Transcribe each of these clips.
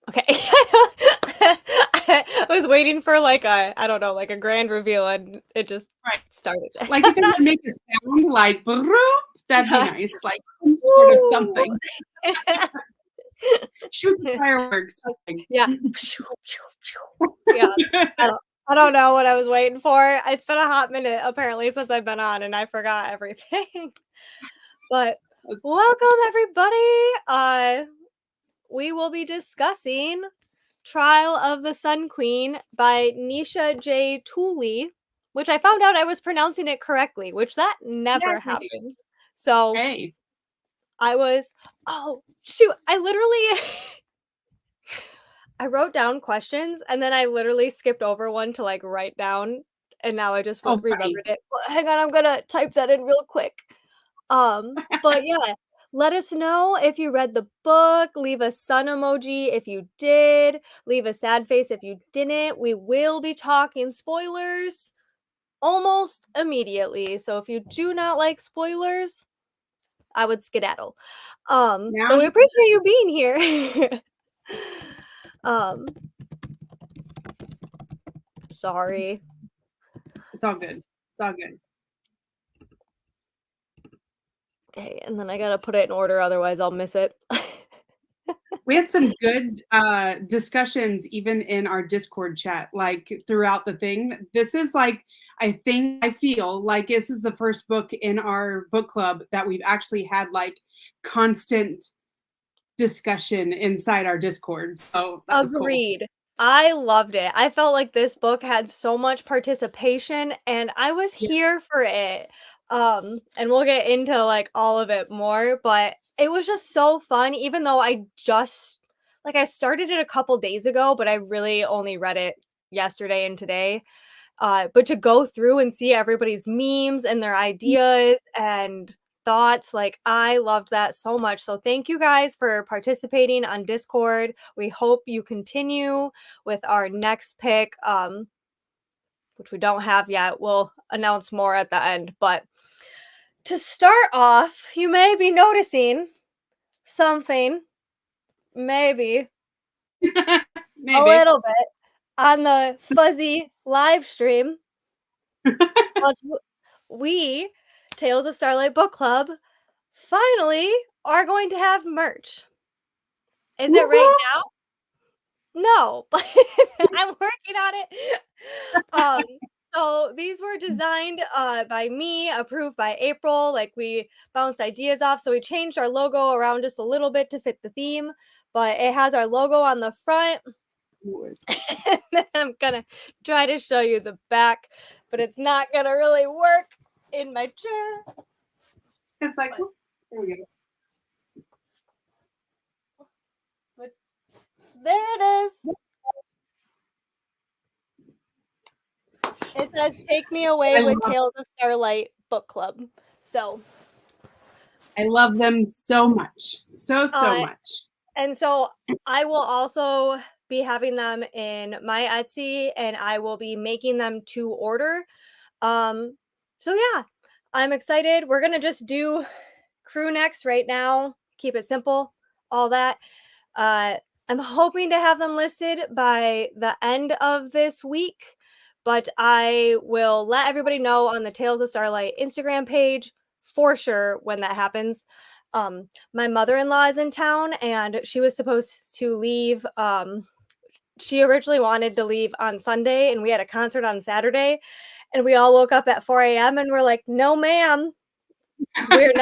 Okay. I was waiting for like a, I don't know, like a grand reveal, and it just Right. started. Like if it would make a sound like "Broop," that'd be Yeah. nice, like some sort of Woo! something. Shoot the fireworks, something. Yeah. Yeah. I don't I don't know what I was waiting for. It's been a hot minute apparently since I've been on, and I forgot everything. But That's welcome everybody. We will be discussing Trial of the Sun Queen by Nisha J. Tooley, which I found out I was pronouncing it correctly, which that never yay. happens. So Hey. I was, oh shoot, I literally I wrote down questions and then I literally skipped over one to like write down, and now I just Oh, funny. remembered it. Well, hang on, I'm gonna type that in real quick. But yeah, let us know if you read the book, leave a sun emoji if you did, leave a sad face if you didn't. We will be talking spoilers almost immediately. So if you do not like spoilers, I would skedaddle. But Now's we your appreciate you being here. um, sorry. It's all good. It's all good. Okay, and then I gotta put it in order, otherwise I'll miss it. We had some good discussions even in our Discord chat, like throughout the thing. This is like, I feel like this is the first book in our book club that we've actually had like constant discussion inside our Discord. So that was cool. Agreed. I loved it. I felt like this book had so much participation and I was Yeah. here for it. And we'll get into like all of it more, but it was just so fun even though I started it a couple days ago, but I really only read it yesterday and today. But to go through and see everybody's memes and their ideas and thoughts, like I loved that so much. So thank you guys for participating on Discord. We hope you continue with our next pick, which we don't have yet. We'll announce more at the end. But to start off, you may be noticing something, maybe a Maybe. little bit, on the fuzzy live stream. But we, Tales of Starlight Book Club, finally are going to have merch. Is it right Woo-hoo! now? No, but I'm working on it. Um, so these were designed by me, approved by April. Like we bounced ideas off, so we changed our logo around just a little bit to fit the theme. But it has our logo on the front. And then I'm gonna try to show you the back, but it's not gonna really work in my chair. It's like, But, there we go. but there it is. It says "Take me away I with love Tales of Starlight Book Club." So, I love them so much. So uh, much. and so I will also be having them in my Etsy, and I will be making them to order. So yeah, I'm excited. We're gonna just do crew necks right now. Keep it simple, all that. Uh, I'm hoping to have them listed by the end of this week, but I will let everybody know on the Tales of Starlight Instagram page for sure when that happens. My mother-in-law is in town and she was supposed to leave. She originally wanted to leave on Sunday and we had a concert on Saturday, and we all woke up at 4 a.m. and we're like, no, ma'am, we're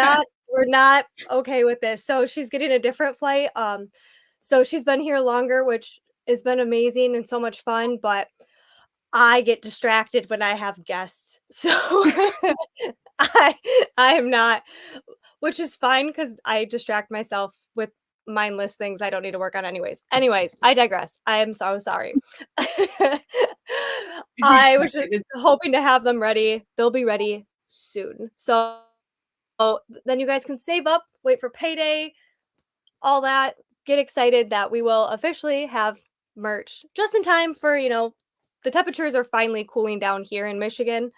not okay with this. So she's getting a different flight. So she's been here longer, which has been amazing and so much fun, but I get distracted when I have guests. So I I am not, which is fine because I distract myself with mindless things I don't need to work on anyways. Anyways, I digress. I am so sorry. It's I was just expected. hoping to have them ready. They'll be ready soon. So then you guys can save up, wait for payday, all that. Get excited that we will officially have merch just in time for, the temperatures are finally cooling down here in Michigan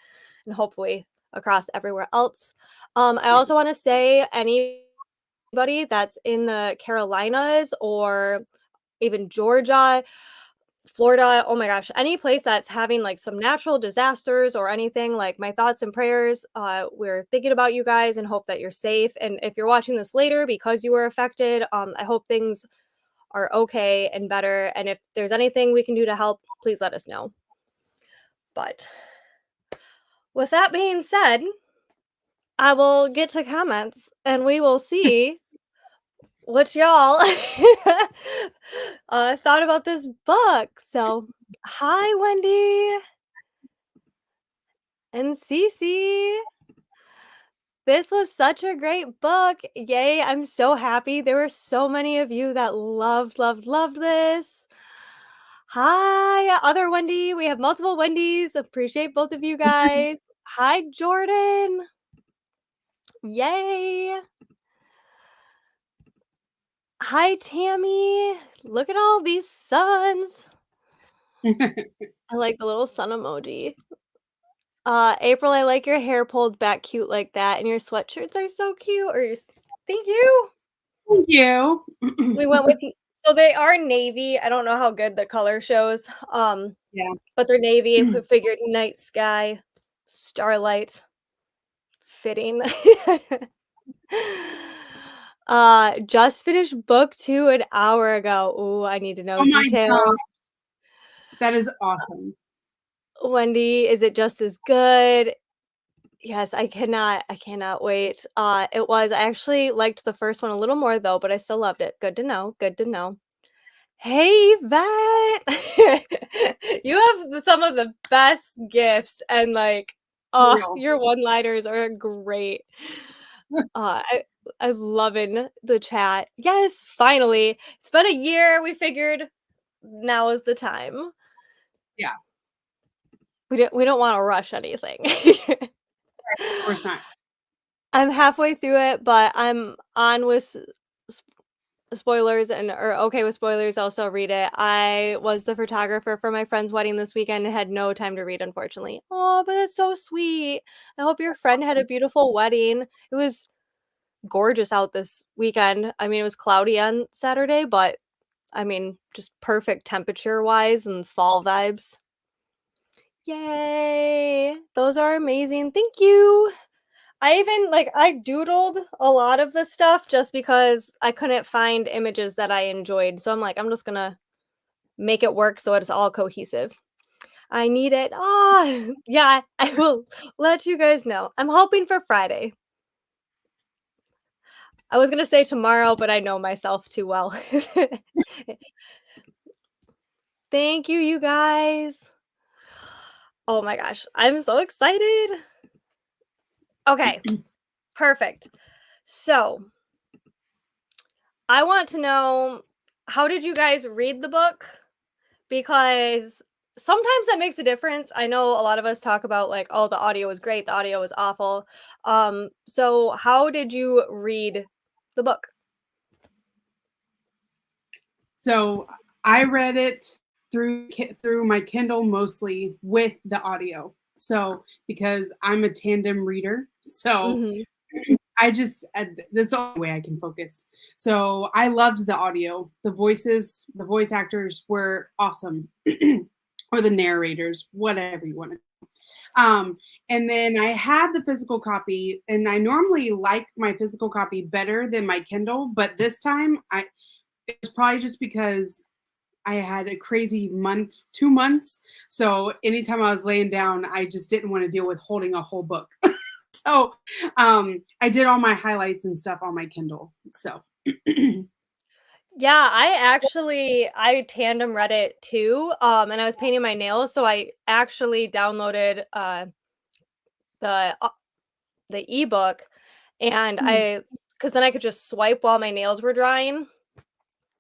and hopefully across everywhere else. I Yeah. also want to say anybody that's in the Carolinas or even Georgia, Florida, oh my gosh, any place that's having like some natural disasters or anything, like my thoughts and prayers. We're thinking about you guys and hope that you're safe. And if you're watching this later because you were affected, I hope things are okay and better. And if there's anything we can do to help, please let us know. But with that being said, I will get to comments and we will see what y'all thought about this book. So, hi, Wendy and Cece. This was such a great book. Yay, I'm so happy. There were so many of you that loved this. Hi, other Wendy. We have multiple Wendy's. Appreciate both of you guys. Hi, Jordan. Yay. Hi, Tammy. Look at all these suns. I like the little sun emoji. April, I like your hair pulled back cute like that, and your sweatshirts are so cute. Thank you. Thank you. We went with so they are navy. I don't know how good the color shows. Yeah. But they're navy. We figured night sky, starlight, fitting. Just finished book 2 an hour ago. Ooh, I need to know Oh my god, details. that is awesome. Wendy, is it just as good? Yes, I cannot wait. I actually liked the first one a little more though, but I still loved it. Good to know, good to know. Hey, Vet! You have some of the best gifts and, like, For oh, real. your one-liners are great. Uh, I I'm loving the chat. Yes, finally. It's been a year, we figured now is the time. Yeah, We don't wanna rush anything. of course not. I'm halfway through it, but I'm on with s spoilers and or okay with spoilers, I'll still read it. I was the photographer for my friend's wedding this weekend and had no time to read, unfortunately. Oh, but it's so sweet. I hope your friend had a Awesome. beautiful wedding. It was gorgeous out this weekend. I mean, it was cloudy on Saturday, but I mean, just perfect temperature-wise and fall vibes. Yay! Those are amazing. Thank you. I even like I doodled a lot of the stuff just because I couldn't find images that I enjoyed. So I'm like, I'm just gonna make it work so it's all cohesive. I need it. Ah, yeah, I will let you guys know. I'm hoping for Friday. I was gonna say tomorrow, but I know myself too well. Thank you, you guys. Oh my gosh, I'm so excited. Okay, perfect. So I want to know, how did you guys read the book? Because sometimes that makes a difference. I know a lot of us talk about like, oh, the audio was great, the audio was awful. So how did you read the book? So I read it through my Kindle mostly with the audio. So because I'm a tandem reader, so Mhm. that's the only way I can focus. So I loved the audio. The voices, the voice actors were awesome, or the narrators, whatever you want to. And then I had the physical copy, and I normally like my physical copy better than my Kindle, but this time it was probably just because I had a crazy month, 2 months. So anytime I was laying down, I just didn't want to deal with holding a whole book. So I did all my highlights and stuff on my Kindle. So Yeah, I tandem read it too. And I was painting my nails, so I actually downloaded the uh, the ebook and I because then I could just swipe while my nails were drying.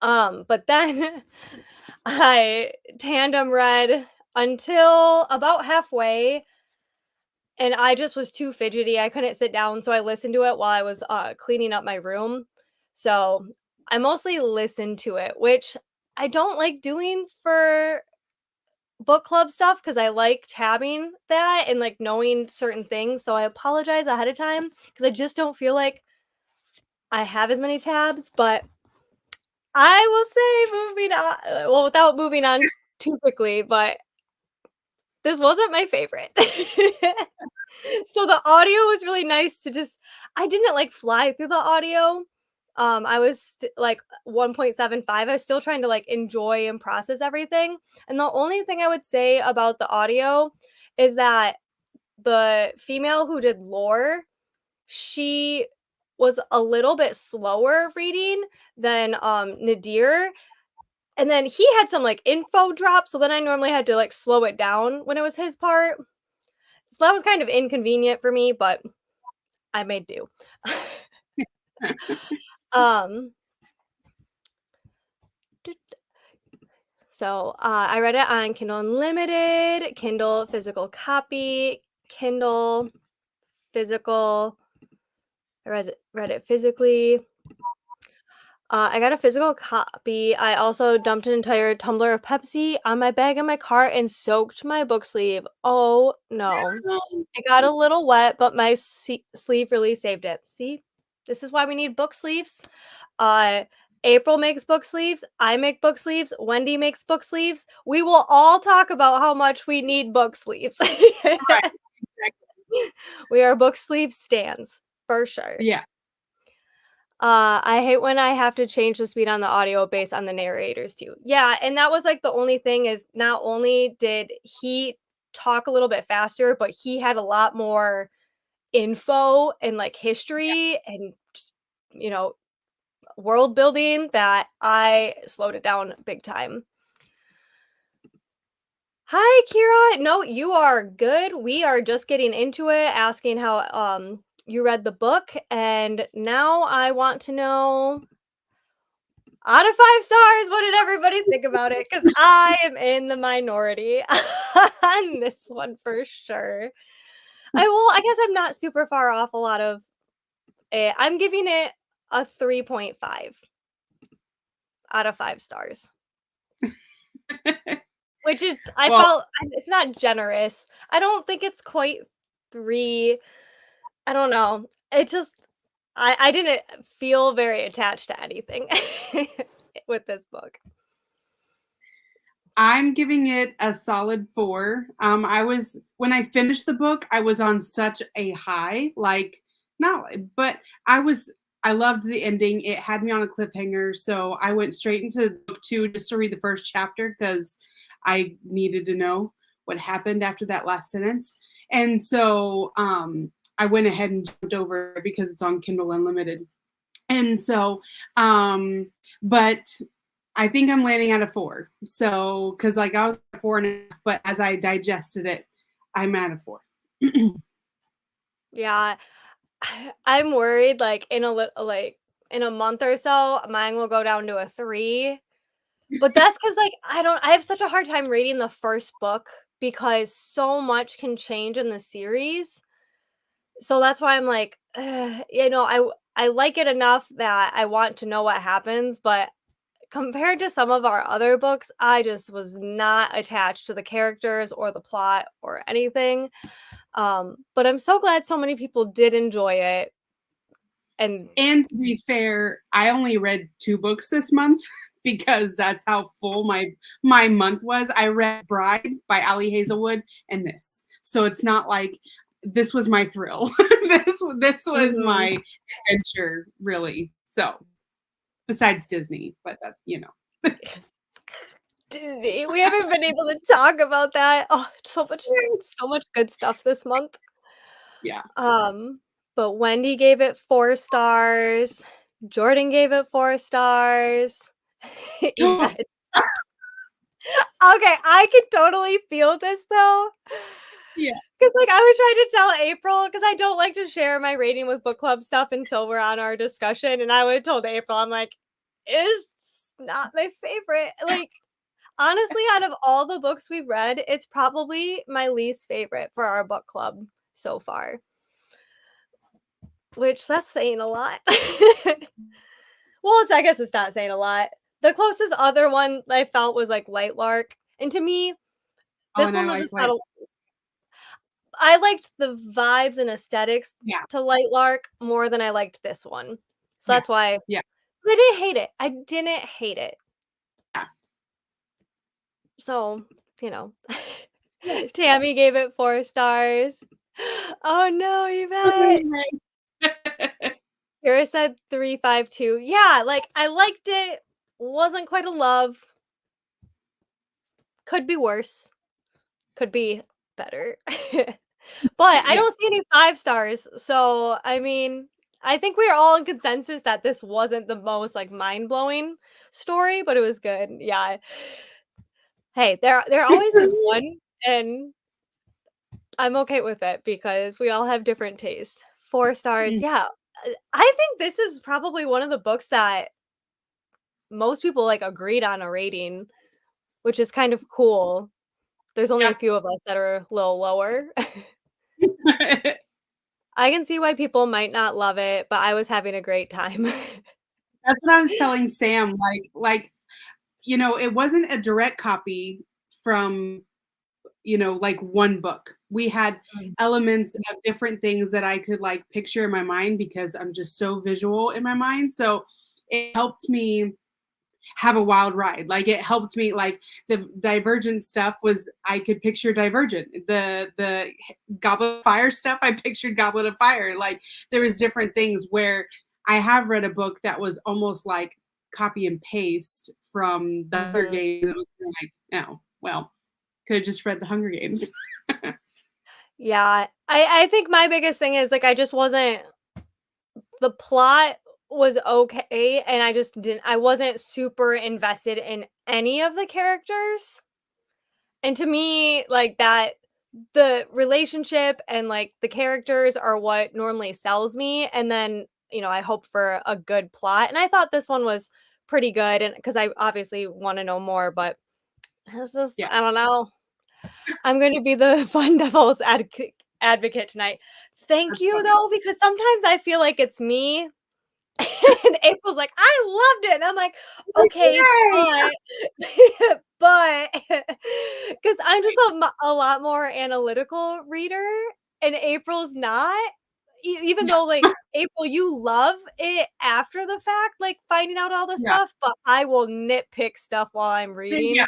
But then I tandem read until about halfway, and I just was too fidgety. I couldn't sit down, so I listened to it while I was cleaning up my room. So I mostly listened to it, which I don't like doing for book club stuff because I like tabbing that and like knowing certain things. So I apologize ahead of time because I just don't feel like I have as many tabs, but I will say moving on well, without moving on too quickly, but this wasn't my favorite. So the audio was really nice to just I didn't, like, fly through the audio. I was like 1.75. I was still trying to, like, enjoy and process everything, and the only thing I would say about the audio is that the female who did lore, she was a little bit slower reading than, Nadir, and then he had some, like, info drop, so then I normally had to, like, slow it down when it was his part. So that was kind of inconvenient for me, but I made do. Um, so, I read it on Kindle Unlimited, Kindle physical copy, Kindle physical read it physically. I got a physical copy. I also dumped an entire tumbler of Pepsi on my bag in my car and soaked my book sleeve. Oh, no. It got a little wet, but my sleeve really saved it. See? This is why we need book sleeves. Uh, April makes book sleeves. I make book sleeves. Wendy makes book sleeves. We will all talk about how much we need book sleeves. Right, exactly. We are book sleeve stands for sure. Yeah. I hate when I have to change the speed on the audio based on the narrators too. Yeah, and that was like the only thing is not only did he talk a little bit faster, but he had a lot more info and like history and just, you know, world building that I slowed it down big time. Hi, Kira. No, you are good. We are just getting into it, asking how you read the book, and now I want to know out of 5 stars, what did everybody think about it? Because I am in the minority on this one for sure. I guess I'm not super far off a lot of it. I'm giving it a 3.5 out of 5 stars, which is I Well, felt it's not generous. I don't think it's quite 3. I don't know. It just I didn't feel very attached to anything with this book. I'm giving it a solid 4. I was when I finished the book, I was on such a high, like not but I loved the ending. It had me on a cliffhanger, so I went straight into book 2 just to read the first chapter because I needed to know what happened after that last sentence. And so I went ahead and jumped over it because it's on Kindle Unlimited. And so, but I think I'm landing at a 4. So, because like I was at 4.5, but as I digested it, I'm at a 4. Yeah, I'm worried, like, in a month or so, mine will go down to a 3, but that's because like, I have such a hard time reading the first book because so much can change in the series, so that's why I'm like, you know, I like it enough that I want to know what happens, but compared to some of our other books, I just was not attached to the characters or the plot or anything, but I'm so glad so many people did enjoy it, and And to be fair, I only read 2 books this month because that's how full my month was. I read Bride by Ali Hazelwood and this. So it's not like this was my thrill. This was Mhm. my adventure really. So, besides Disney, but that, you know. Disney. We haven't been able to talk about that. Oh, so much good stuff this month. Yeah. Um, but Wendy gave it 4 stars. Jordan gave it 4 stars. Yvette. Okay, I can totally feel this though. Yeah. Cause like I was trying to tell April, because I don't like to share my rating with book club stuff until we're on our discussion. And I would have told April, I'm like, it's not my favorite. Like honestly, out of all the books we've read, it's probably my least favorite for our book club so far, which that's saying a lot. Well, I guess it's not saying a lot. The closest other one I felt was like Light Lark, and to me, Oh, this and I one was like just got light. a I liked the vibes and aesthetics Yeah. to Light Lark more than I liked this one. So Yeah. that's why Yeah. I didn't hate it. I didn't hate it. Yeah. So, you know, Yeah. Tammy gave it 4 stars. Oh no, Yvette. Kira said 352. Yeah, like I liked it. Wasn't quite a love. Could be worse. Could be better. But I Yeah. don't see any 5 stars. So, I mean, I think we are all in consensus that this wasn't the most like mind-blowing story, but it was good. Yeah. Hey, there always is one, and I'm okay with it because we all have different tastes. 4 stars, Mm. yeah. I think this is probably one of the books that most people, like, agreed on a rating, which is kind of cool. There's only a Yeah. few of us that are a little lower. I can see why people might not love it, but I was having a great time. That's what I was telling Sam, it wasn't a direct copy from, like one book. We had Mm. elements of different things that I could like picture in my mind because I'm just so visual in my mind. So it helped me have a wild ride. Like it helped me like the Divergent stuff was I could picture Divergent. The Goblet of Fire stuff, I pictured Goblet of Fire. Like there was different things where I have read a book that was almost like copy and paste from the Hunger Mhm. Games. It was kind of like, oh, well, could have just read the Hunger Games. Yeah, I think my biggest thing is, like, I just wasn't the plot was okay, and I wasn't super invested in any of the characters. And to me, like, that the relationship and, like, the characters are what normally sells me, and then, I hope for a good plot, and I thought this one was pretty good, and because I obviously wanna know more, but it's just Yeah. I don't know. I'm gonna be the fun devil's advocate tonight. Thank That's you, funny. though, because sometimes I feel like it's me, and April's like, "I loved it," and I'm like, Like, "Okay, yay! but" but because I'm just a lot more analytical reader, and April's not. Even Yeah. though, like, April, you love it after the fact, like, finding out all the Yeah. stuff, but I will nitpick stuff while I'm Yeah. reading,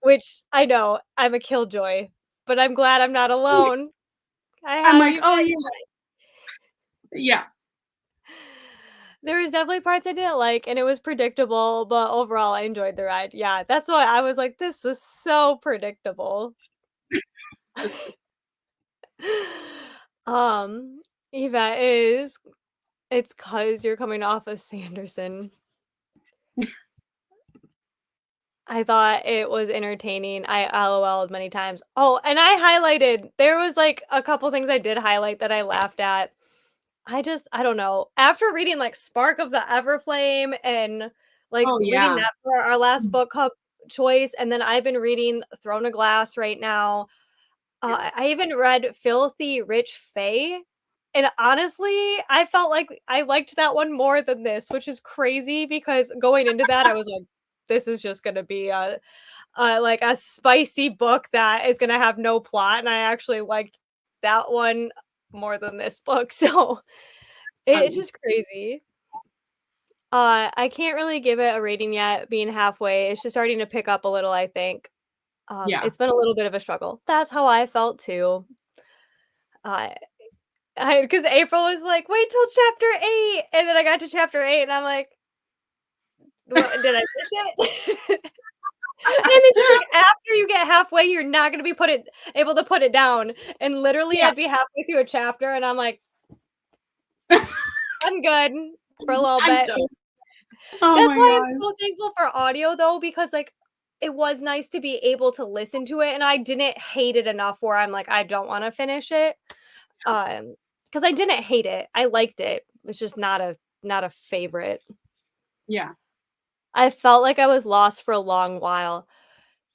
which I know I'm a killjoy, but I'm glad I'm not alone. I I'm have like, you oh back. yeah. Yeah. There was definitely parts I didn't like, and it was predictable, but overall, I enjoyed the ride. Yeah, that's why I was like, "This was so predictable." Um, Eva is it's cause 'cause you're coming off of Sanderson. I thought it was entertaining. I LOL'd many times. Oh, and there was, like, a couple things I did highlight that I laughed at. I don't know. After reading, like, Spark of the Everflame and, like, Oh reading yeah. that for our last book club choice, and then I've been reading Throne of Glass right now. I even read Filthy Rich Fae, and honestly, I felt like I liked that one more than this, which is crazy because going into that, I was like, "This is just gonna be like, a spicy book that is gonna have no plot," and I actually liked that one more than this book, so it's Funny. just crazy. I can't really give it a rating yet, being halfway. It's just starting to pick up a little, I think. Yeah. It's been a little bit of a struggle. That's how I felt too. Uh, because April was like, "Wait till chapter 8," and then I got to chapter 8, and I'm like, "What did I miss it?" And then she's like, "After you get halfway, you're not gonna be able to put it down." And literally, Yeah. I'd be halfway through a chapter, and I'm like, "I'm good for a little I'm bit." done. Oh That's my why I'm gosh. so thankful for audio though, because, like, it was nice to be able to listen to it, and I didn't hate it enough where I'm like, "I don't wanna finish it." Because I didn't hate it, I liked it. It's just not a favorite. Yeah. I felt like I was lost for a long while.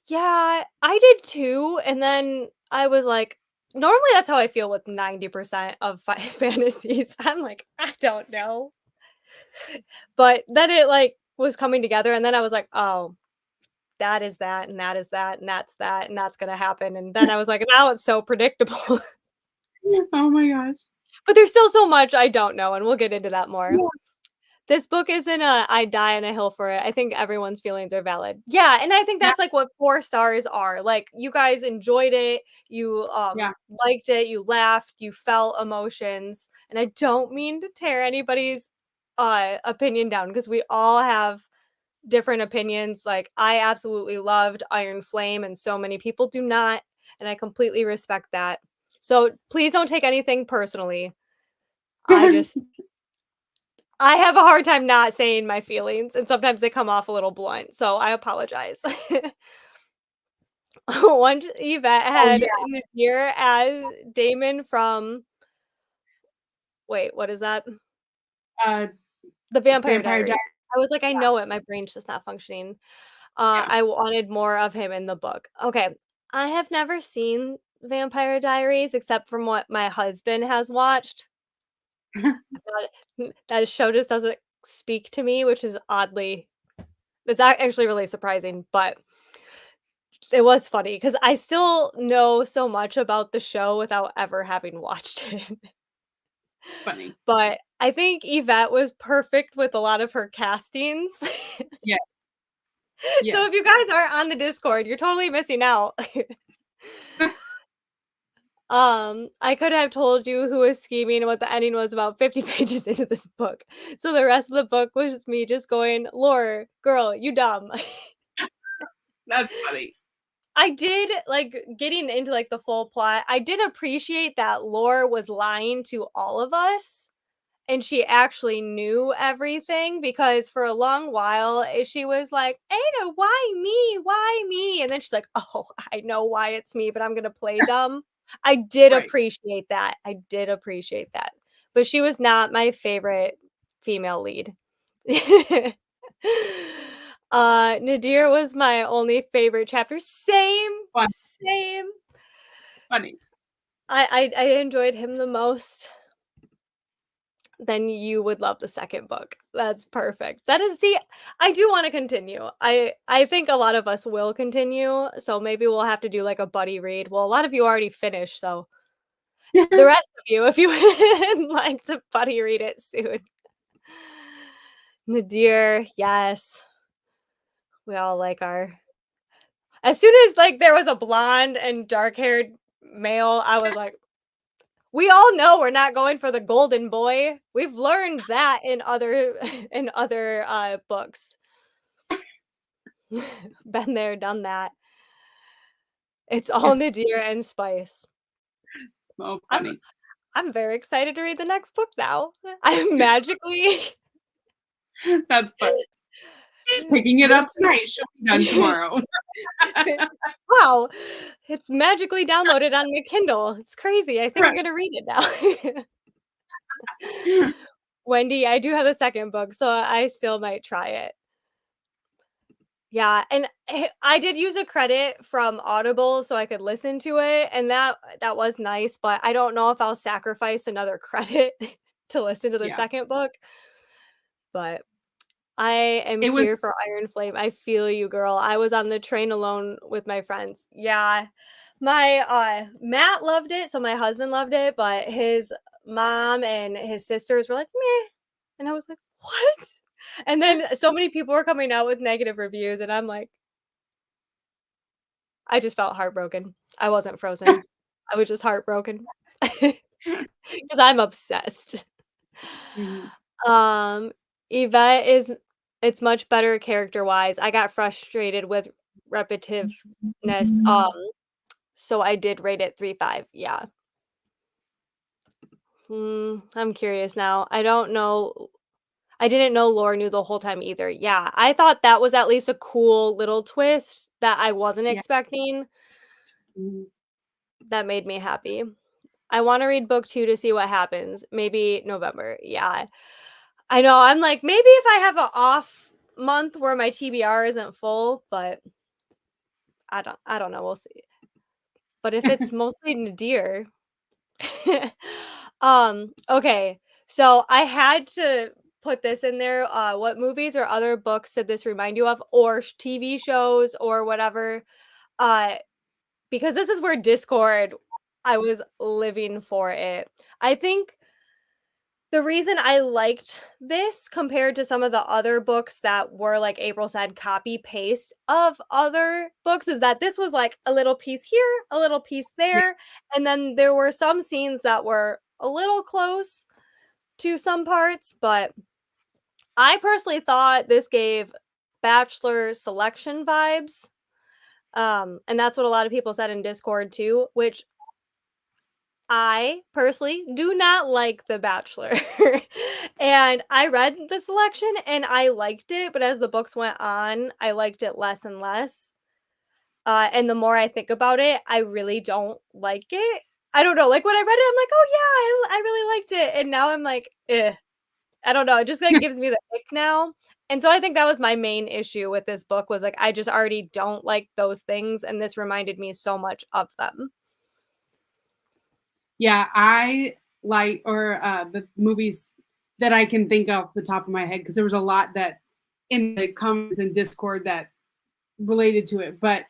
Yeah, I did too, and then I was like normally that's how I feel with 90% of fantasies. I'm like, "I don't know." But then it, like, was coming together, and then I was like, "Oh, that is that, and that is that, and that's that, and that's gonna happen," and then I was like, "Now it's so predictable." Oh my gosh. But there's still so much I don't know, and we'll get into that more. Yeah. This book isn't a I die on a hill for it. I think everyone's feelings are valid. Yeah, and I think Yeah, that's, like, what 4 stars are. Like, you guys enjoyed it, you, yeah. liked it, you laughed, you felt emotions, and I don't mean to tear anybody's, opinion down because we all have different opinions. Like, I absolutely loved Iron Flame, and so many people do not, and I completely respect that. So, please don't take anything personally. I just I have a hard time not saying my feelings, and sometimes they come off a little blunt, so I apologize. Once Yvette Oh, had yeah, Nadir as Damon from wait, what is that? uh, The Vampire Vampire Diaries, Diaries. I was like, "I yeah, know it, my brain's just not functioning." yeah. I wanted more of him in the book. Okay, I have never seen Vampire Diaries except from what my husband has watched. That show just doesn't speak to me, which is oddly it's actually really surprising, but it was funny because I still know so much about the show without ever having watched it. Funny. But I think Yvette was perfect with a lot of her castings. Yes, So if yes. you guys aren't on the Discord, you're totally missing out. I could have told you who was scheming and what the ending was about 50 pages into this book. So the rest of the book was me just going, "Lore, girl, you dumb." That's funny. I did like getting into like the full plot. I did appreciate that Lore was lying to all of us and she actually knew everything because for a long while she was like, "Ada, why me? Why me?" And then she's like, "Oh, I know why it's me, but I'm going to play dumb." I did Right. appreciate that. I did appreciate that. But she was not my favorite female lead. Nadir was my only favorite chapter. Same, Fun, same. funny. I enjoyed him the most. Then you would love the second book. That's perfect. That is see, I do wanna continue. I think a lot of us will continue, so maybe we'll have to do, like, a buddy read. Well, a lot of you already finished, so the rest of you, if you would like to buddy read it soon. Nadir, yes. We all like our as soon as, like, there was a blonde and dark-haired male, I was like, we all know we're not going for the golden boy. We've learned that in other in other, books. Been there, done that. It's all Nadir and Spice. Oh, I'm funny. I'm very excited to read the next book now. I'm magically That's funny. She's picking it up tonight. She'll be done tomorrow. Wow, it's magically downloaded on my Kindle. It's crazy. I think I'm gonna Correct. read it now. Wendy, I do have the second book, so I still might try it. Yeah, and I did use a credit from Audible so I could listen to it, and that was nice, but I don't know if I'll sacrifice another credit to listen to the Yeah. second book, but I am It was here for Iron Flame. I feel you, girl. I was on the train alone with my friends. Yeah. My, Matt loved it, so my husband loved it, but his mom and his sisters were like, "Meh," and I was like, "What?" And then so many people were coming out with negative reviews, and I'm like I just felt heartbroken. I wasn't frozen. I was just heartbroken because 'cause I'm obsessed. Mhm. Um, Yvette is it's much better character-wise. I got frustrated with repetitiveness, so I did rate it 3.5, yeah. I'm curious now. I don't know I didn't know Laura knew the whole time either. Yeah, I thought that was at least a cool little twist that I wasn't Yeah. expecting. Mhm. That made me happy. I wanna read book 2 to see what happens. Maybe November. Yeah. I know, I'm like, maybe if I have a off month where my TBR isn't full, but I don't know, we'll see. But if it's mostly Nadir okay. So I had to put this in there. What movies or other books did this remind you of? Or TV shows or whatever? Uh, because this is where Discord I was living for it. I think The reason I liked this compared to some of the other books that were, like April said, copy paste of other books is that this was like a little piece here, a little piece Yeah. there, and then there were some scenes that were a little close to some parts, but I personally thought this gave Bachelor selection vibes. And that's what a lot of people said in Discord too, which I personally do not like The Bachelor. And I read the selection and I liked it, but as the books went on, I liked it less and less. And the more I think about it, I really don't like it. I don't know. Like when I read it, I'm like, oh yeah, I really liked it. And now I'm like, eh. I don't know. It just like gives me the ick now. And so I think that was my main issue with this book was like I just already don't like those things, and this reminded me so much of them. Yeah, I like or the movies that I can think of off the top of my head because there was a lot that in the comments and Discord that related to it. But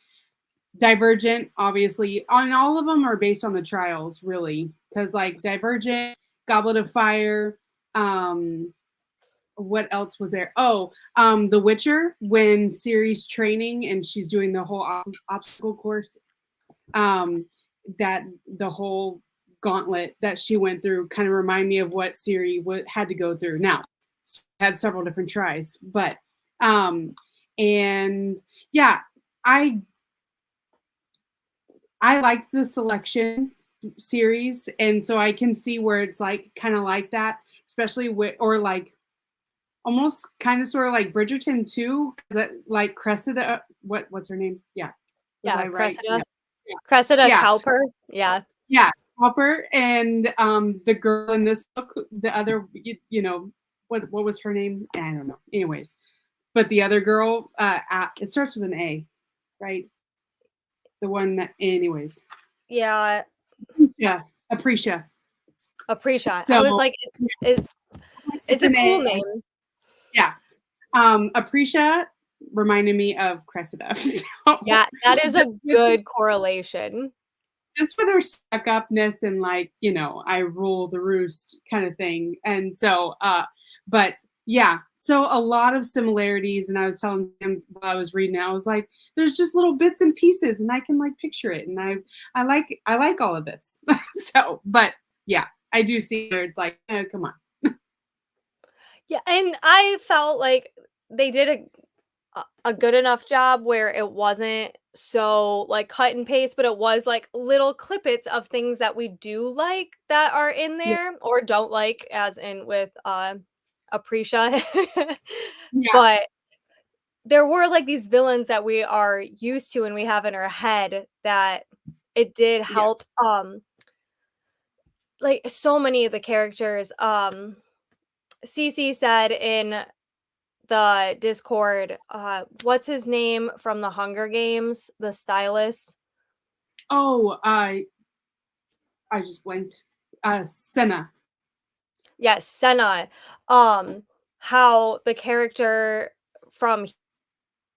Divergent, obviously, on all of them are based on the trials, really, because like Divergent, Goblet of Fire, what else was there? Oh, The Witcher, when Ciri's training and she's doing the whole obstacle course, um, that the whole gauntlet that she went through kind of remind me of what Ciri had to go through. Now, had several different tries, but and yeah, I I like the selection series, and so I can see where it's like kind of like that, especially with or like almost kind of sort of like Bridgerton too, because like Cressida, what's her name? Yeah, was Yeah, I right? Yeah, Cressida. Cressida yeah, Cowper. Yeah. yeah. Hopper and the girl in this book, the other, you know, what was her name? I don't know. Anyways, but the other girl, it starts with an A, right? The one that, anyways, Yeah, yeah, Aprecia. Aprecia. I So was like, it it's it's a an cool A. name. Yeah. Aprecia reminded me of Cressida. So Yeah, that is just a with, good correlation. just with her stuck upness and like, you know, I rule the roost kind of thing. And so but yeah, so a lot of similarities. And I was telling him while I was reading it, I was like, there's just little bits and pieces and I can like picture it. And I like all of this. So but yeah, I do see where it's like, come on. Yeah, and I felt like they did a good enough job where it wasn't so, like, cut and paste, but it was, like, little clippets of things that we do like that are in Yeah. there or don't like, as in with, Aprecia. Yeah. But there were, like, these villains that we are used to and we have in our head that it did Yeah. help, like, so many of the characters, Cece said in the Discord, what's his name from the Hunger Games? The stylist? Oh, I just blinked. Senna. Yes, Senna. Um, how the character from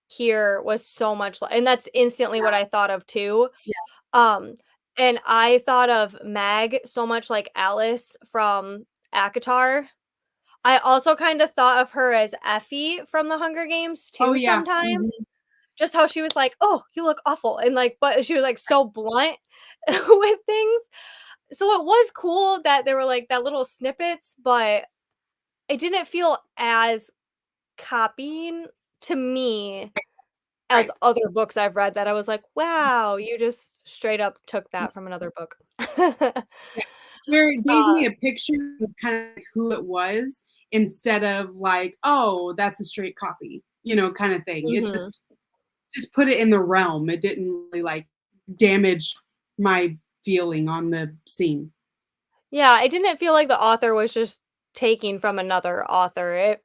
here was so much and that's instantly what I thought of too. Yeah. Um, and I thought of Mag so much like Alice from ACOTAR. I also kind of thought of her as Effie from the Hunger Games Oh, too yeah. sometimes. Mhm. Just how she was like, "Oh, you look awful," and, like but she was, like, so blunt with things. So it was cool that there were, like, that little snippets, but it didn't feel as copying to me as Right. other books I've read that I was like, "Wow, you just straight up took that from another book." Yeah. Where it gave Uh, me a picture of kind of who it was instead of like, "Oh, that's a straight copy," you know, kinda thing. It mhm. just put it in the realm. It didn't really, like, damage my feeling on the scene. Yeah, it didn't feel like the author was just taking from another author. It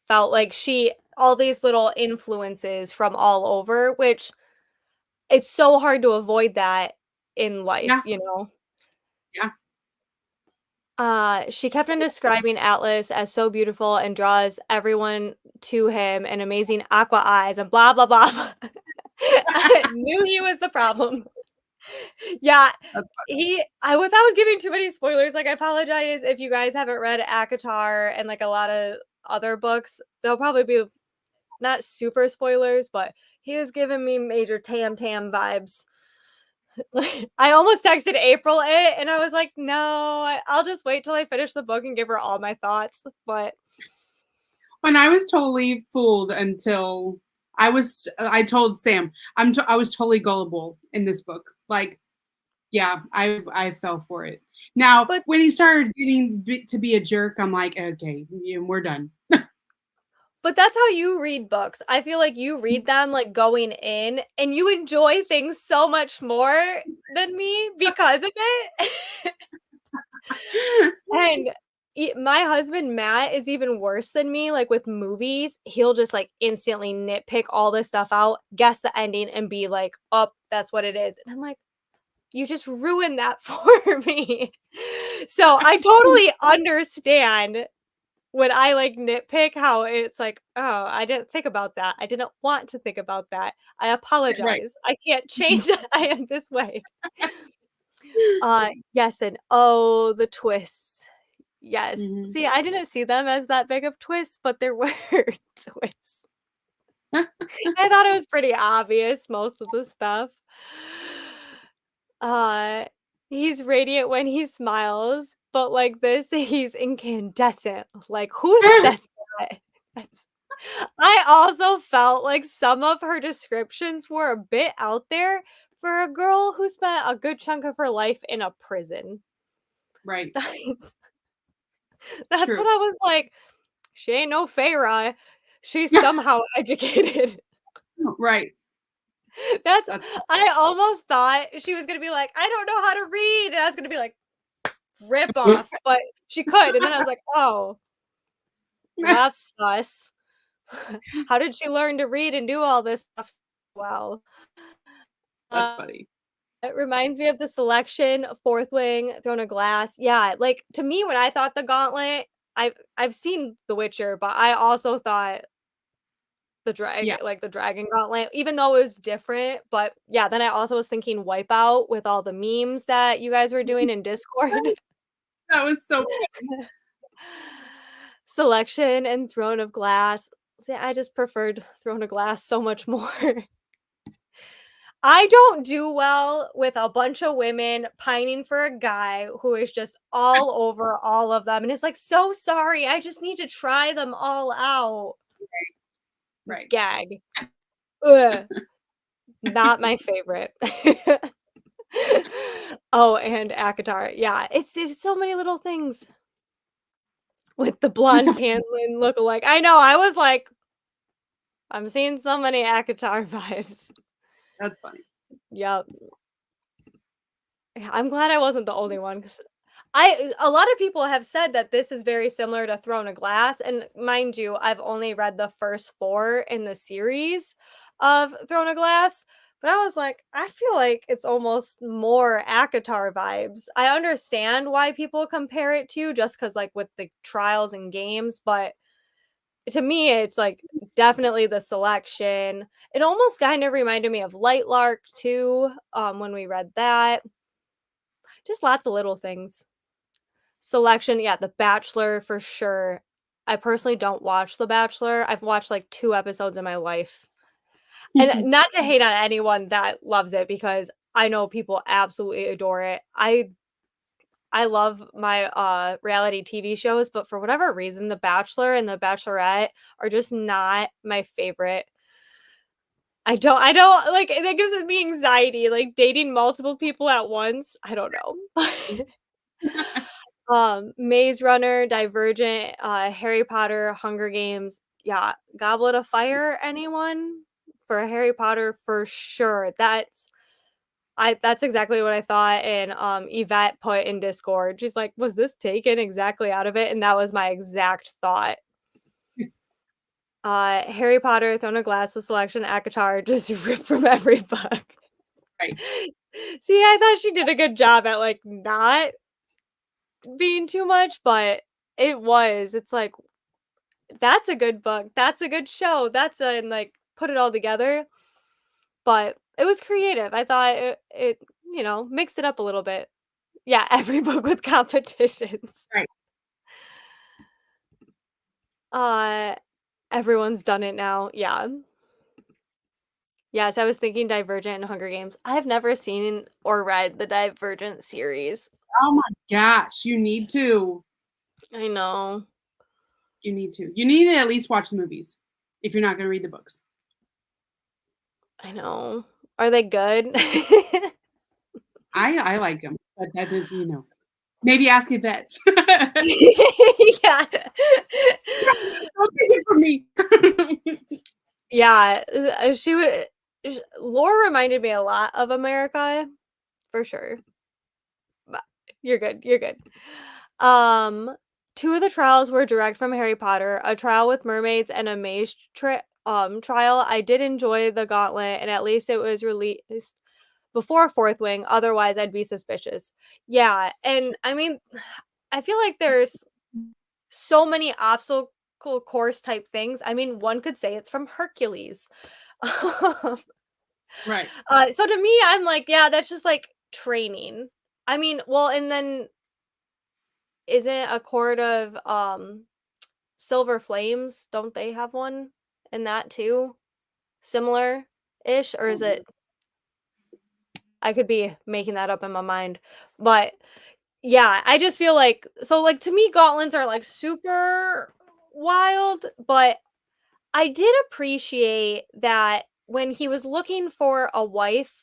felt like she all these little influences from all over, which it's so hard to avoid that in life, Yeah, you know? yeah. She kept on describing Atlas as so beautiful and draws everyone to him and amazing aqua eyes and blah, blah, blah. I knew he was the problem. Yeah, That's funny. without giving too many spoilers, like, I apologize if you guys haven't read ACOTAR and, like, a lot of other books. They'll probably be not super spoilers, but he was giving me major Tam Tam vibes. Like, I almost texted April it, and I was like, "No, I'll just wait till I finish the book and give her all my thoughts," but When I was totally fooled until I told Sam, I was totally gullible in this book. Like, yeah, I fell for it. Now, but when he started getting to be a jerk, I'm like, okay, yeah, we're done. but that's how you read books. I feel like you read them, like, going in, and you enjoy things so much more than me because of it. And my husband Matt is even worse than me. Like with movies, he'll just like instantly nitpick all this stuff out, guess the ending, and be like, "Oh, that's what it is." And I'm like, "You just ruined that for me." So I totally understand when I like nitpick how it's like, "Oh, I didn't think about that. I didn't want to think about that. I Right. apologize. I can't change that I am this way." Yes, and oh, the twists. Yes. Mhm. See, I didn't see them as that big of twists, but there were twists. I thought it was pretty obvious, most of the stuff. Uh, he's radiant when he smiles, but like this, he's incandescent. Like, who says that? That's I also felt like some of her descriptions were a bit out there for a girl who spent a good chunk of her life in a prison. Right. That's that's what True. I was like. She ain't no Feyre. She's somehow educated. Right. That's That's I almost thought she was gonna be like, "I don't know how to read," and I was gonna be like, "Rip off," but she could, and then I was like, "Oh, well, that's sus. How did she learn to read and do all this stuff so well?" that's Uh, funny. it reminds me of the selection, Fourth Wing, Throne of Glass. Yeah, like, to me, when I thought The Gauntlet, I've seen The Witcher, but I also thought Yeah. the Dragon Gauntlet, even though it was different, but yeah, then I also was thinking Wipeout with all the memes that you guys were doing in Discord. That was so Selection and Throne of Glass. See, I just preferred Throne of Glass so much more. I don't do well with a bunch of women pining for a guy who is just all over all of them and is like, "So sorry, I just need to try them all out." right. Gag. Ugh. Not my favorite. Oh, and ACOTAR. Yeah, it's so many little things with the blonde Tanslin look-alike. I know, I was like, "I'm seeing so many ACOTAR vibes." That's funny. Yep. Yeah, I'm glad I wasn't the only one 'cause a lot of people have said that this is very similar to Throne of Glass, and mind you, I've only read the first 4 in the series of Throne of Glass, but I was like, I feel like it's almost more ACOTAR vibes. I understand why people compare it to just because, like, with the trials and games, but to me, it's, like, definitely the selection. It almost kind of reminded me of Lightlark too, when we read that. Just lots of little things. Selection, yeah, The Bachelor for sure. I personally don't watch The Bachelor. I've watched, like, 2 episodes in my life. And not to hate on anyone that loves it because I know people absolutely adore it. I love my, reality TV shows, but for whatever reason, The Bachelor and The Bachelorette are just not my favorite. I don't like, that gives me anxiety, like, dating multiple people at once. I don't know. Maze Runner, Divergent, Harry Potter, Hunger Games. Yeah, Goblet of Fire, anyone? For Harry Potter, for sure. That's exactly what I thought, and, Yvette put in Discord. She's like, "Was this taken exactly out of it?" And that was my exact thought. Harry Potter, Throne of Glass, The Selection, ACOTAR, just ripped from every book. Right. See, I thought she did a good job at, like, not being too much, but it was. It's like, that's a good book, that's a good show, that's a and, like, put it all together, but it was creative. I thought it mix it up a little bit. Yeah, every book with competitions. Right. Uh, Everyone's done it now, yeah. Yes, I was thinking Divergent and Hunger Games. I have never seen or read the Divergent series. Oh my gosh, you need to. I know, You need to. You need to at least watch the movies if you're not gonna read the books. I know. Are they good? I like them, but that is, maybe ask Yvette. Yeah. Don't take it from me. Yeah, she wa Lore reminded me a lot of America, for sure. But you're good, you're good. Um, 2 of the trials were direct from Harry Potter, a trial with mermaids and a trial. I did enjoy the Gauntlet, and at least it was released before Fourth Wing, otherwise I'd be suspicious. Yeah, and I mean, I feel like there's so many obstacle course type things. I mean, one could say it's from Hercules. Um, Right. so to me, I'm like, yeah, that's just like training. I mean, well, and then isn't a Court of Silver Flames, don't they have one in that too? Similar-ish, or is it I could be making that up in my mind. But yeah, I just feel like like to me gauntlets are like super wild, but I did appreciate that when he was looking for a wife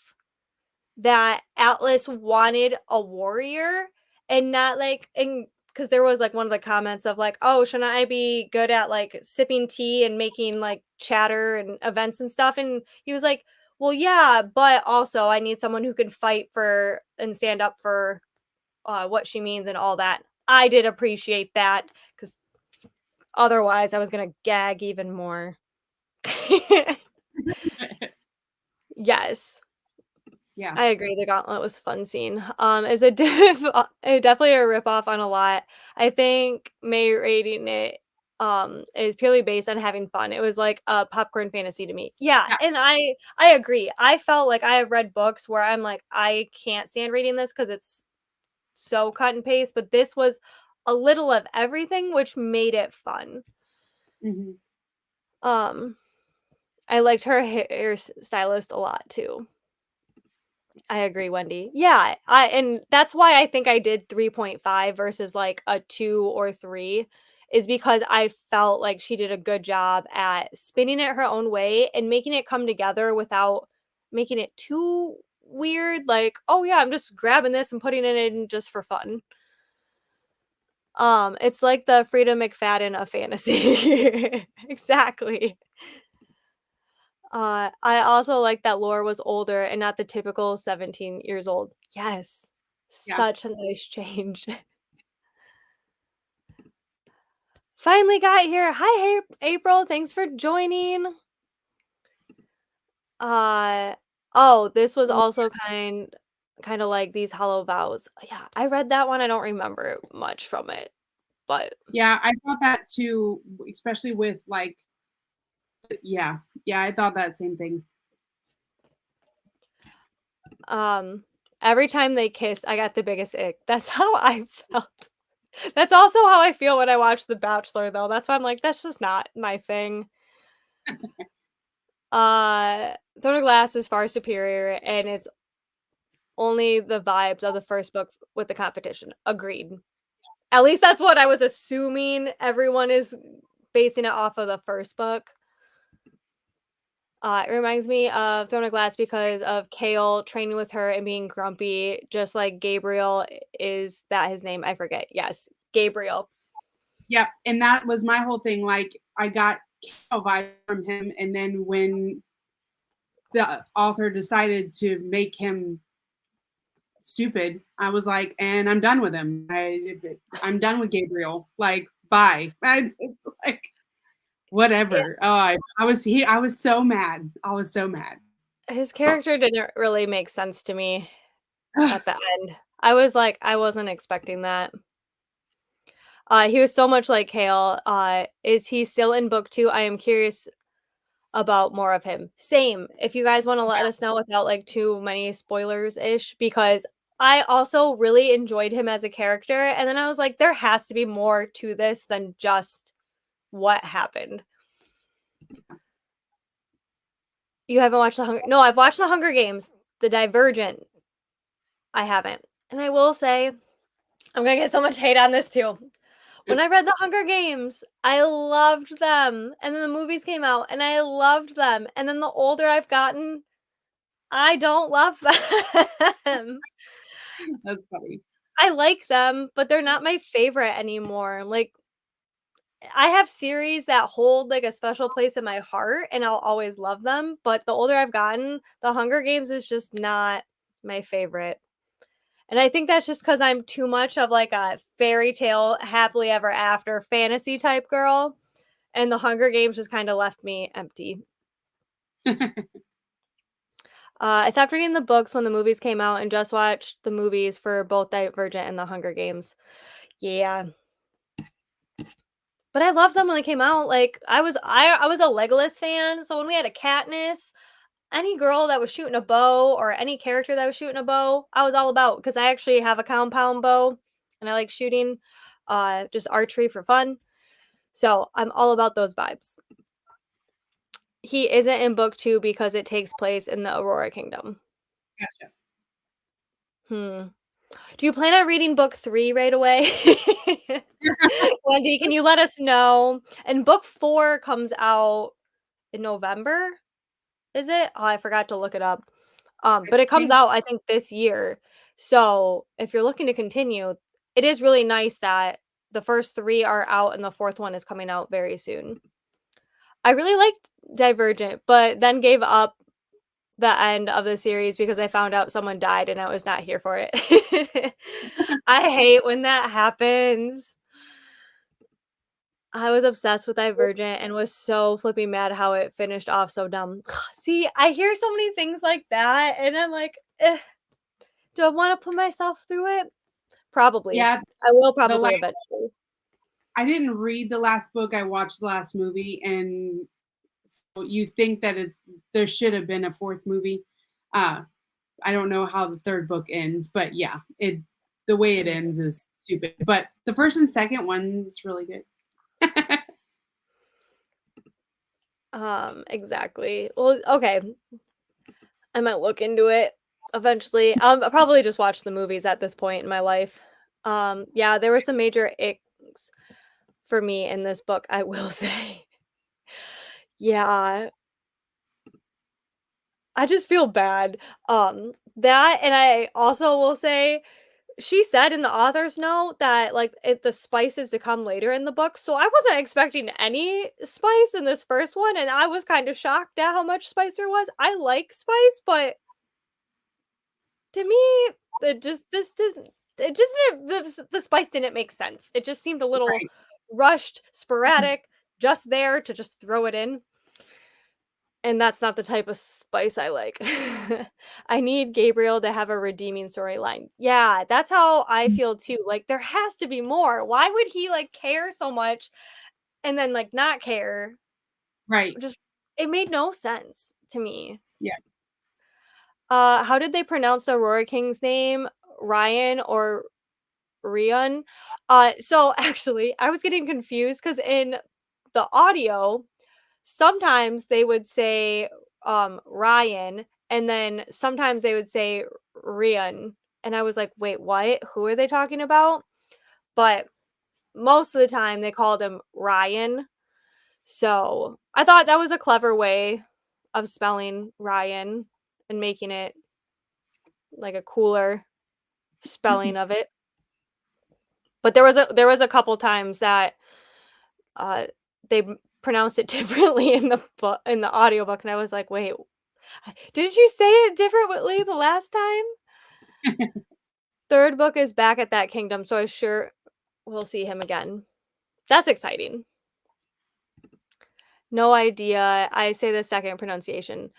that Atlas wanted a warrior and not like and because there was like one of the comments of like, oh, shouldn't I be good at like sipping tea and making like chatter and events and stuff? And he was like, well, yeah, but also I need someone who can fight for and stand up for what she means and all that. I did appreciate that because otherwise I was gonna gag even more. Yes. Yeah. I agree, the Gauntlet was fun scene. Is a definitely a ripoff on a lot. I think May rating it, is purely based on having fun. It was like a popcorn fantasy to me. Yeah, Yeah. and I agree. I felt like I have read books where I'm like, "I can't stand reading this because it's so cut and paste," but this was a little of everything, which made it fun. Mhm. Um, I liked her stylist a lot too. I agree, Wendy. Yeah, and that's why I think I did 3.5 versus like a 2 or 3 is because I felt like she did a good job at spinning it her own way and making it come together without making it too weird like, "Oh yeah, I'm just grabbing this and putting it in just for fun." It's like the Frida McFadden of fantasy. Exactly. I also like that Laura was older and not the typical 17 years old. Yes. Yeah. Such a nice change. Finally got here. Hi, hey, April. Thanks for joining. Uh oh, this was Oh, also kind of like these hollow vows. Yeah, I read that one. I don't remember much from it, but yeah, I thought that too, especially with like, yeah, yeah, I thought that same thing. um every time they kiss, I got the biggest ick. That's how I felt. That's also how I feel when I watch The Bachelor though. That's why I'm like that's just not my thing. Throne of Glass is far superior, and it's only the vibes of the first book with the competition. Agreed. At least that's what I was assuming everyone is basing it off of the first book. It reminds me of Throne of Glass because of Kale training with her and being grumpy, just like Gabriel is that his name? I forget. Yes, Gabriel. Yep, and that was my whole thing. Like, I got a vibe from him, and then when the author decided to make him stupid, I was like, and I'm done with him. I'm done with Gabriel. Like, bye. It's like whatever. Oh, I was so mad. I was so mad. His character didn't really make sense to me at the end. I was like, I wasn't expecting that. He was so much like Hale. Is he still in book 2? I am curious. about more of him. Same, if you guys wanna let Yeah. us know without, like, too many spoilers-ish, because I also really enjoyed him as a character, and then I was like, "There has to be more to this than just what happened." You haven't watched No, I've watched The Hunger Games, The Divergent, I haven't, and I will say, I'm gonna get so much hate on this too. When I read The Hunger Games, I loved them, and then the movies came out, and I loved them, and then the older I've gotten, I don't love them. That's funny. I like them, but they're not my favorite anymore. Like, I have series that hold, like, a special place in my heart, and I'll always love them, but the older I've gotten, The Hunger Games is just not my favorite. And I think that's just because 'cause I'm too much of, like, a fairy tale, happily ever after fantasy type girl, and The Hunger Games just kinda left me empty. I stopped reading the books when the movies came out and just watched the movies for both Divergent and The Hunger Games. Yeah, but I loved them when they came out. Like, I was a Legolas fan, so when we had a Katniss, any girl that was shooting a bow or any character that was shooting a bow, I was all about because I actually have a compound bow and I like shooting, just archery for fun. So I'm all about those vibes. He isn't in book 2 because it takes place in the Aurora Kingdom. Gotcha. Hmm. Do you plan on reading book 3 right away? Wendy, can you let us know? And book 4 comes out in November, is it? Oh, I forgot to look it up. I But it comes think out, so. I think, this year. So, if you're looking to continue, it is really nice that the first 3 are out and the 4th one is coming out very soon. I really liked Divergent, but then gave up the end of the series because I found out someone died and I was not here for it. I hate when that happens. I was obsessed with Divergent and was so flipping mad how it finished off so dumb. See, I hear so many things like that and I'm like, do I wanna put myself through it? Probably. Yeah, I will the probably last eventually. I didn't read the last book, I watched the last movie, and so you think that there should have been a 4th movie. Uh, I don't know how the 3rd book ends, but yeah, the way it Mhm. ends is stupid, but the 1st and 2nd one's really good. Exactly. Well, okay, I might look into it eventually. I'll probably just watch the movies at this point in my life. Yeah, there were some major icks for me in this book, I will say. Yeah, I just feel bad. That and I also will say she said in the author's note that, like, the spice is to come later in the book, so I wasn't expecting any spice in this first one, and I was kind of shocked at how much spice there was. I like spice, but to me, it just this doesn't it just didn't the spice didn't make sense. It just seemed a little Right. rushed, sporadic, just there to just throw it in. And that's not the type of spice I like. I need Gabriel to have a redeeming storyline. Yeah, that's how I feel too. Like there has to be more. Why would he like care so much and then like not care? Right. Just it made no sense to me. Yeah. How did they pronounce the Aurora King's name? Ryan or Rion? So actually, I was getting confused because in the audio, sometimes they would say, Ryan, and then sometimes they would say Rian, and I was like, "Wait, what? Who are they talking about?" But most of the time they called him Ryan, so I thought that was a clever way of spelling Ryan and making it like a cooler spelling of it. But there was a couple times that, uh, they pronounced it differently in the audiobook, and I was like, "Wait, didn't you say it differently the last time?" 3rd book is back at that kingdom, so I sure will see him again. That's exciting. No idea. I say the 2nd pronunciation.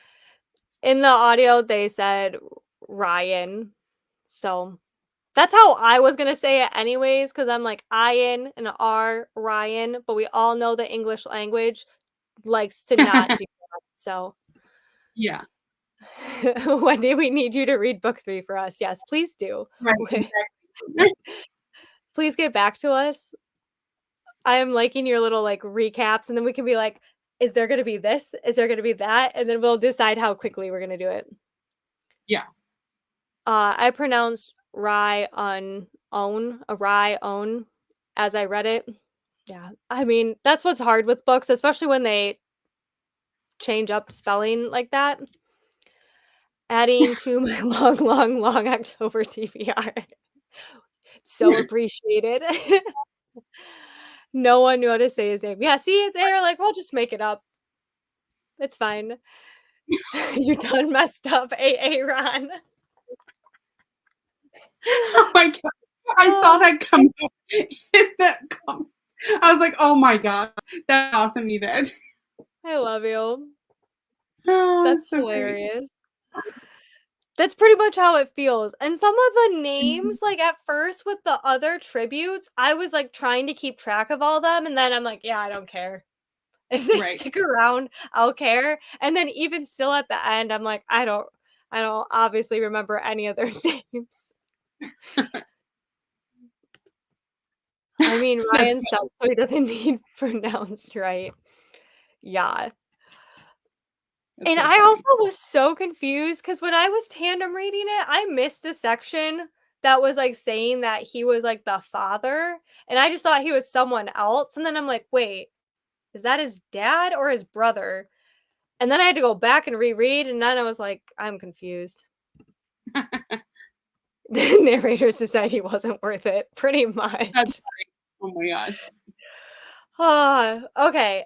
In the audio, they said Ryan, so that's how I was gonna say it anyways, because 'cause I'm like, Ian and a R, Ryan, but we all know the English language. likes to not do that, so Yeah, Wendy, we need you to read book 3 for us. Yes, please do. right, exactly. Please get back to us. I am liking your little, like, recaps, and then we can be like, "Is there gonna be this? Is there gonna be that?" And then we'll decide how quickly we're gonna do it. Yeah, I pronounced rye on own, a rye own, as I read it. Yeah, I mean, that's what's hard with books, especially when they change up spelling like that. Adding to my long, long, long October TBR. So appreciated. No one knew how to say his name. Yeah, see, they were like, "We'll just make it up. It's fine." You done messed up, A. Ron. oh my gosh, I saw Oh, that come up in that comment. I was like, "Oh my gosh, that's awesome you did." I love you. Oh, That's it's so great. hilarious. That's pretty much how it feels, and some of the Mhm. names, like, at first with the other tributes, I was, like, trying to keep track of all them, and then I'm like, "Yeah, I don't care. If they Right. stick around, I'll care," and then even still at the end, I'm like, I don't obviously remember any of their names." I mean, That's Ryan sucks, so he doesn't need pronounced right. Yeah. that's And so I funny. also was so confused because when I was tandem reading it, I missed a section that was, like, saying that he was, like, the father, and I just thought he was someone else, and then I'm like, "Wait, is that his dad or his brother?" And then I had to go back and reread, and then I was like, "I'm confused." The narrators decided he wasn't worth it, pretty That's much. oh my gosh. Ah, okay.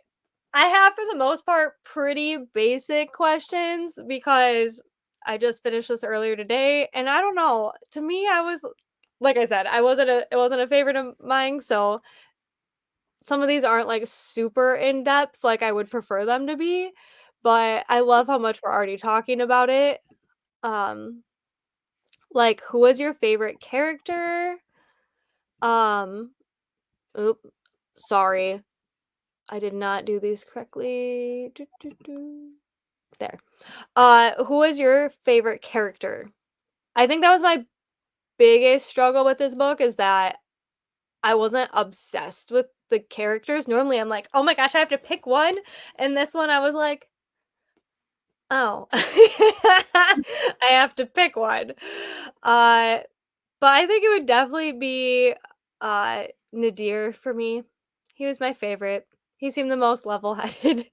I have, for the most part, pretty basic questions because I just finished this earlier today, and I don't know. To me, I was like I said, it wasn't a favorite of mine, so some of these aren't like super in depth like I would prefer them to be, but I love how much we're already talking about it. Um, like who was your favorite character? Um, oop, sorry. I did not do these correctly. There. Who was your favorite character? I think that was my biggest struggle with this book is that I wasn't obsessed with the characters. Normally, I'm like, "Oh my gosh, I have to pick one." And this one, I was like, "Oh, I have to pick one." Uh, but I think it would definitely be Nadir for me. He was my favorite. He seemed the most level-headed.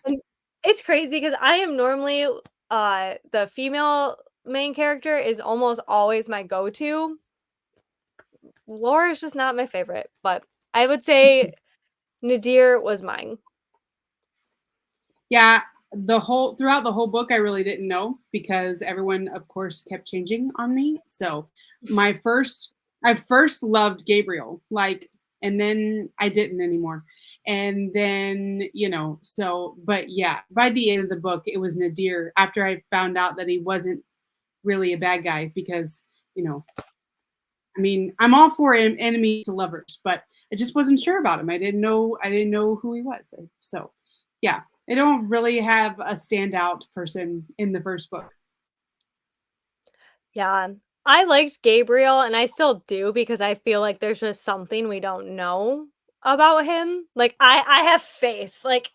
And it's crazy because I am normally the female main character is almost always my go-to. Laura is just not my favorite, but I would say Nadir was mine. Yeah, the whole throughout the whole book, I really didn't know because everyone, of course, kept changing on me. So my first, I first loved Gabriel, like, and then I didn't anymore. And then, so, but yeah, by the end of the book, it was Nadir after I found out that he wasn't really a bad guy because, you know, I mean, I'm all for enemies to lovers, but I just wasn't sure about him. I didn't know who he was. So, yeah, I don't really have a standout person in the first book. Yeah. I liked Gabriel and I still do because I feel like there's just something we don't know about him. Like I have faith. Like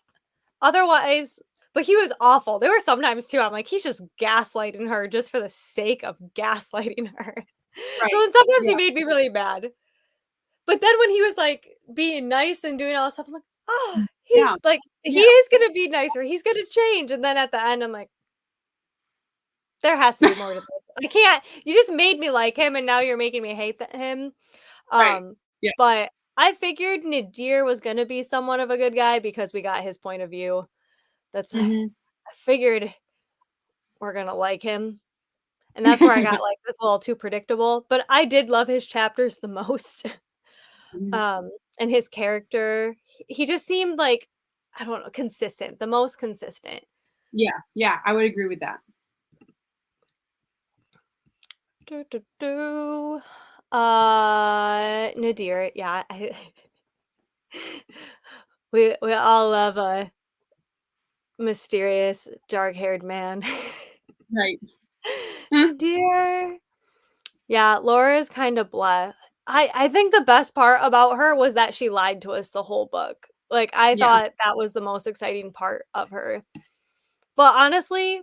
otherwise, but he was awful. There were sometimes too I'm like he's just gaslighting her just for the sake of gaslighting her. So Right. then sometimes he Yeah. made me really mad. But then when he was, like, being nice and doing all this stuff, I'm like, "Oh, Yeah. he's like he Yeah. is gonna be nicer, he's gonna change," and then at the end, I'm like, "There has to be more to this. I can't you just made me like him, and now you're making me hate him." Right. Um, Yeah. but I figured Nadir was gonna be somewhat of a good guy because we got his point of view. That's I Hmm. figured we're gonna like him, and that's where I got, like, this a little too predictable, but I did love his chapters the most. And his character, he just seemed like, I don't know, consistent, the most consistent. Yeah. Yeah. I would agree with that. Do, do, do. Nadir, yeah, We all love a mysterious dark-haired man. Right. Nadir. Yeah, Laura is kinda blah. I think the best part about her was that she lied to us the whole book. Like, I Yeah. thought that was the most exciting part of her. But honestly,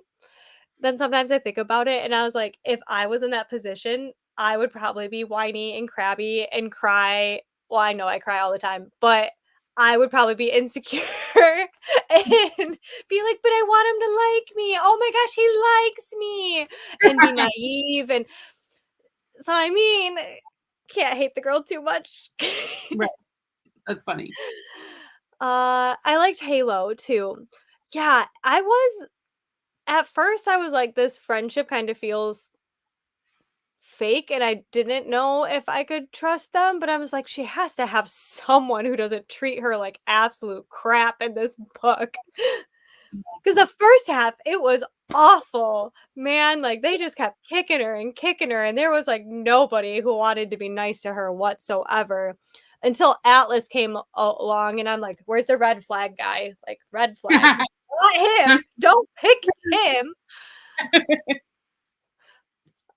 then sometimes I think about it and I was like, if I was in that position, I would probably be whiny and crabby and cry. Well, I know I cry all the time, but I would probably be insecure and be like, but I want him to like me. Oh my gosh, he likes me. And be naive. And so, I mean, can't hate the girl too much. Right. That's funny. I liked Halo too. Yeah, I was at first I was like, this friendship kind of feels fake and I didn't know if I could trust them, but I was like, she has to have someone who doesn't treat her like absolute crap in this book. Because the first half, it was awful. Man, like they just kept kicking her, and there was like nobody who wanted to be nice to her whatsoever until Atlas came along, and I'm like, where's the red flag guy? Like, red flag. Not him. Don't pick him.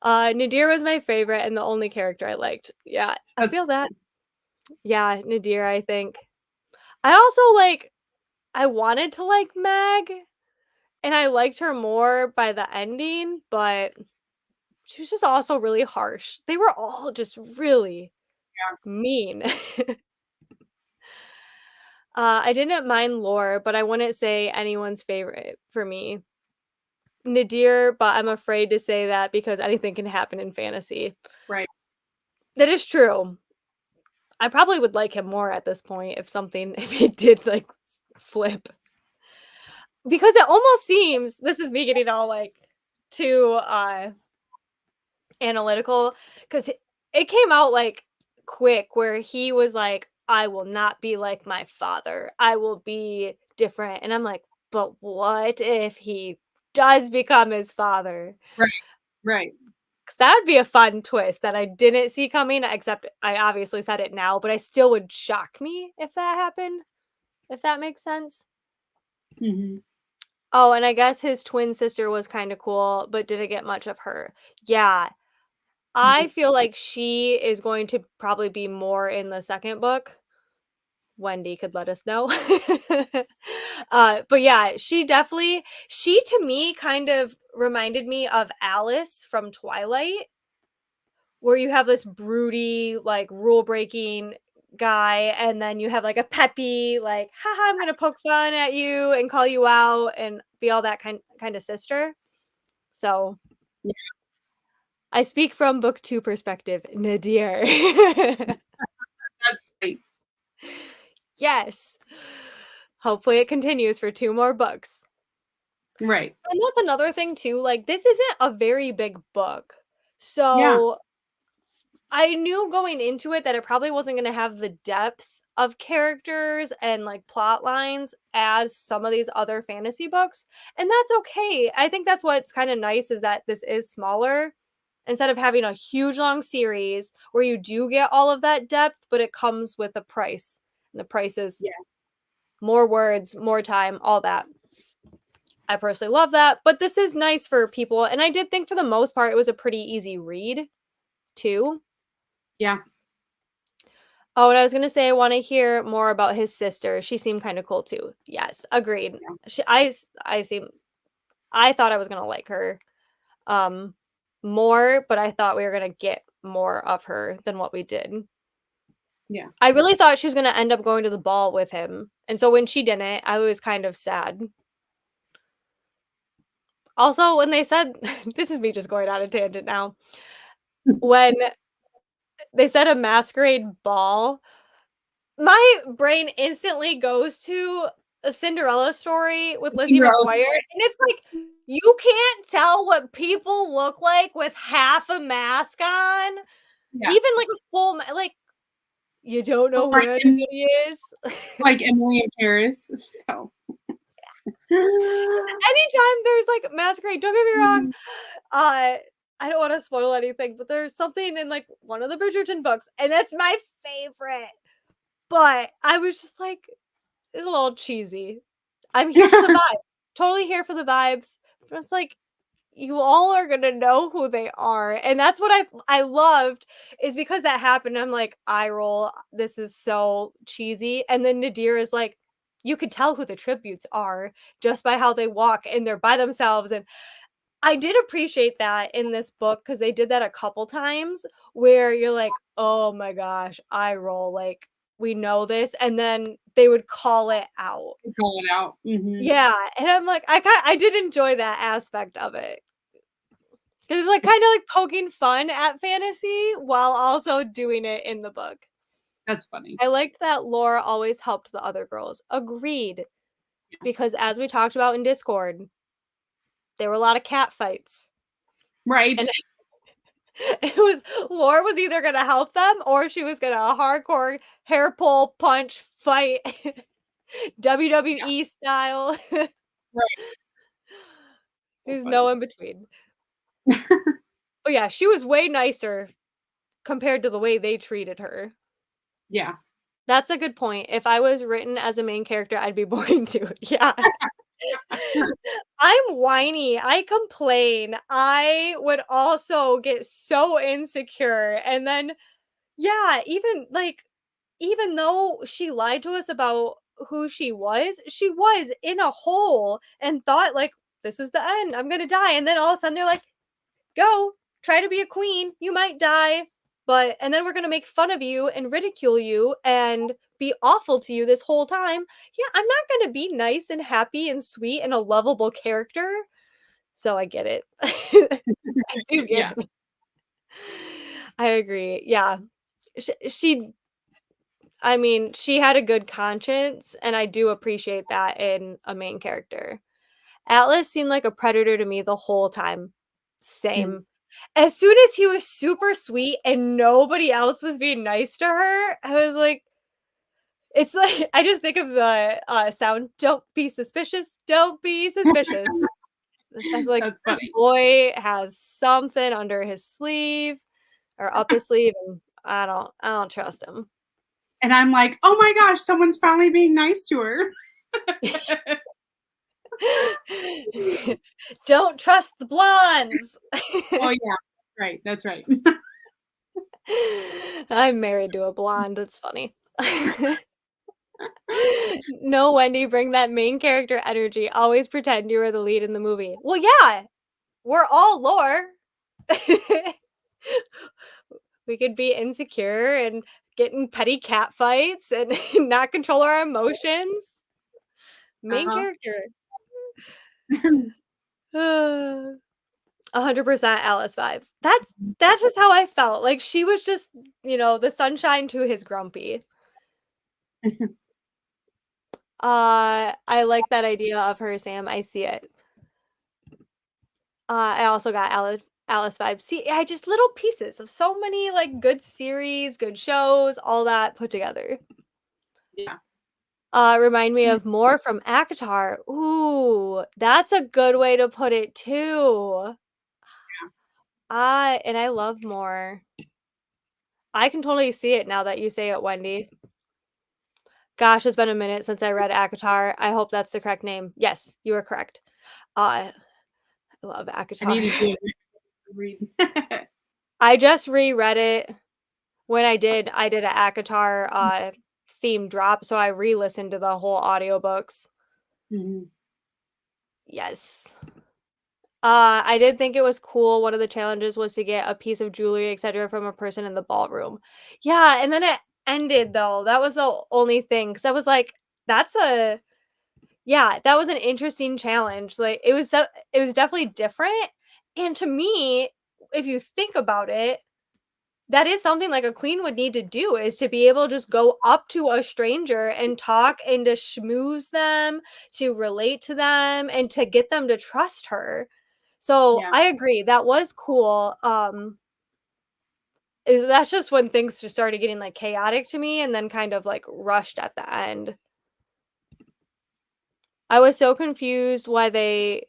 Nadir was my favorite and the only character I liked. Yeah, I That's feel that. Yeah, Nadir, I think. I also I wanted to like Meg, and I liked her more by the ending, but she was just also really harsh. They were all just really mean. I didn't mind Lore, but I wouldn't say anyone's favorite for me. Nadir, but I'm afraid to say that because anything can happen in fantasy. right. That is true. I probably would like him more at this point if something if he did flip. Because it almost seems this is me getting all too analytical because it came out quick where he was like, I will not be like my father. I will be different. And I'm like, but what if he does become his father? Right. Right. Because that'd be a fun twist that I didn't see coming, except I obviously said it now, but I still would shock me if that happened, if that makes sense. Mhm. Oh, and I guess his twin sister was kind of cool, but didn't get much of her. Yeah, I Mhm. feel like she is going to probably be more in the second book. Wendy could let us know. But yeah, she to me kind of reminded me of Alice from Twilight, where you have this broody, rule breaking guy, and then you have a peppy, haha, I'm gonna poke fun at you and call you out and be all that kind of sister. So Yeah, I speak from book two perspective, Nadir. that's great. Yes. Hopefully it continues for 2 more books. Right. And that's another thing too, this isn't a very big book. Yeah. So, I knew going into it that it probably wasn't gonna have the depth of characters and, plot lines as some of these other fantasy books, and that's okay. I think that's what's kinda nice is that this is smaller, instead of having a huge long series where you do get all of that depth, but it comes with a price, and the price is Yeah. more words, more time, all that. I personally love that, but this is nice for people, and I did think for the most part it was a pretty easy read, too. Yeah. Oh, and I was gonna say I wanna hear more about his sister, she seemed kinda cool too. Yes, agreed. Yeah. I thought I was gonna like her, um, more, but I thought we were gonna get more of her than what we did. Yeah. I really thought she was gonna end up going to the ball with him, and so when she didn't, I was kind of sad. Also, when they said this is me just going on a tangent now. When they said a masquerade ball, my brain instantly goes to a Cinderella story with Lizzie Cinderella McGuire, story. and it's like, you can't tell what people look like with half a mask on, Yeah. even a full you don't know who Like Em anybody is. like Emily in Paris, so Anytime there's, masquerade, don't get me wrong, uh, I don't wanna spoil anything, but there's something in, one of the Bridgerton books, and it's my favorite, but I was just like, it's a little cheesy. I'm here for the vibe. Totally here for the vibes. But it's like, you all are gonna know who they are, and that's what I loved is because that happened, I'm like, "Eye roll, this is so cheesy," and then Nadir is like, "You could tell who the tributes are just by how they walk, and they're by themselves," and I did appreciate that in this book because they did that a couple times where you're like, "Oh my gosh, eye roll, like, we know this," and then they would call it out. Call it out. Mhm. Yeah, and I'm like, I did enjoy that aspect of it. 'Cause it was, like, kinda like poking fun at fantasy while also doing it in the book. That's funny. I liked that Laura always helped the other girls. Agreed, Yeah. because as we talked about in Discord, there were a lot of cat fights, Right. and it was Laura was either gonna help them or she was gonna hardcore hair pull, punch, fight, Yeah. WWE style. Right. So There's no funny. in between. But yeah, she was way nicer compared to the way they treated her. Yeah. That's a good point. If I was written as a main character, I'd be boring too. Yeah. I'm whiny, I complain, I would also get so insecure, and then yeah, even though she lied to us about who she was in a hole and thought, like, "This is the end, I'm gonna die," and then all of a sudden they're like, "Go, try to be a queen, you might die, but and then we're gonna make fun of you and ridicule you and be awful to you this whole time." Yeah, I'm not gonna be nice and happy and sweet and a lovable character, so I get it. I do get Yeah. it. I agree, yeah. She I mean, she had a good conscience, and I do appreciate that in a main character. Atlas seemed like a predator to me the whole time. Mhm. Same. As soon as he was super sweet and nobody else was being nice to her, I was like it's like I just think of the, sound, "Don't be suspicious, don't be suspicious." I was like, That's "This funny. boy has something under his sleeve or up his sleeve, and I don't trust him." And I'm like, "Oh my gosh, someone's finally being nice to her." Don't trust the blondes. Oh, yeah. Right, that's right. I'm married to a blonde, that's funny. No, Wendy, bring that main character energy, always pretend you were the lead in the movie. Well, yeah, we're all lore. We could be insecure and get in petty cat fights and not control our emotions. Main Uh-huh. character. 100% Alice vibes. That's just how I felt, like, she was just, the sunshine to his grumpy. I like that idea of her, Sam, I see it. I also got Alice vibes. See, I just little pieces of so many, like, good series, good shows, all that put together. Yeah. Remind me of more from ACOTAR. Ooh, that's a good way to put it too. I love more. I can totally see it now that you say it, Wendy. Gosh, it's been a minute since I read ACOTAR. I hope that's the correct name. Yes, you are correct. I love I need to ACOTAR. do a read. I just reread it. When I did a ACOTAR, theme drop, so I re-listened to the whole audiobooks. Mhm. Yes. I did think it was cool. One of the challenges was to get a piece of jewelry, etcetera, from a person in the ballroom. Yeah, and then it ended though. That was the only thing. Because I was like, "That's a" yeah, that was an interesting challenge. Like, it was definitely different, and to me, if you think about it, that is something like a queen would need to do is to be able to just go up to a stranger and talk and to schmooze them, to relate to them, and to get them to trust her. So Yeah. I agree, that was cool. That's just when things just started getting like chaotic to me and then kind of like rushed at the end. I was so confused why they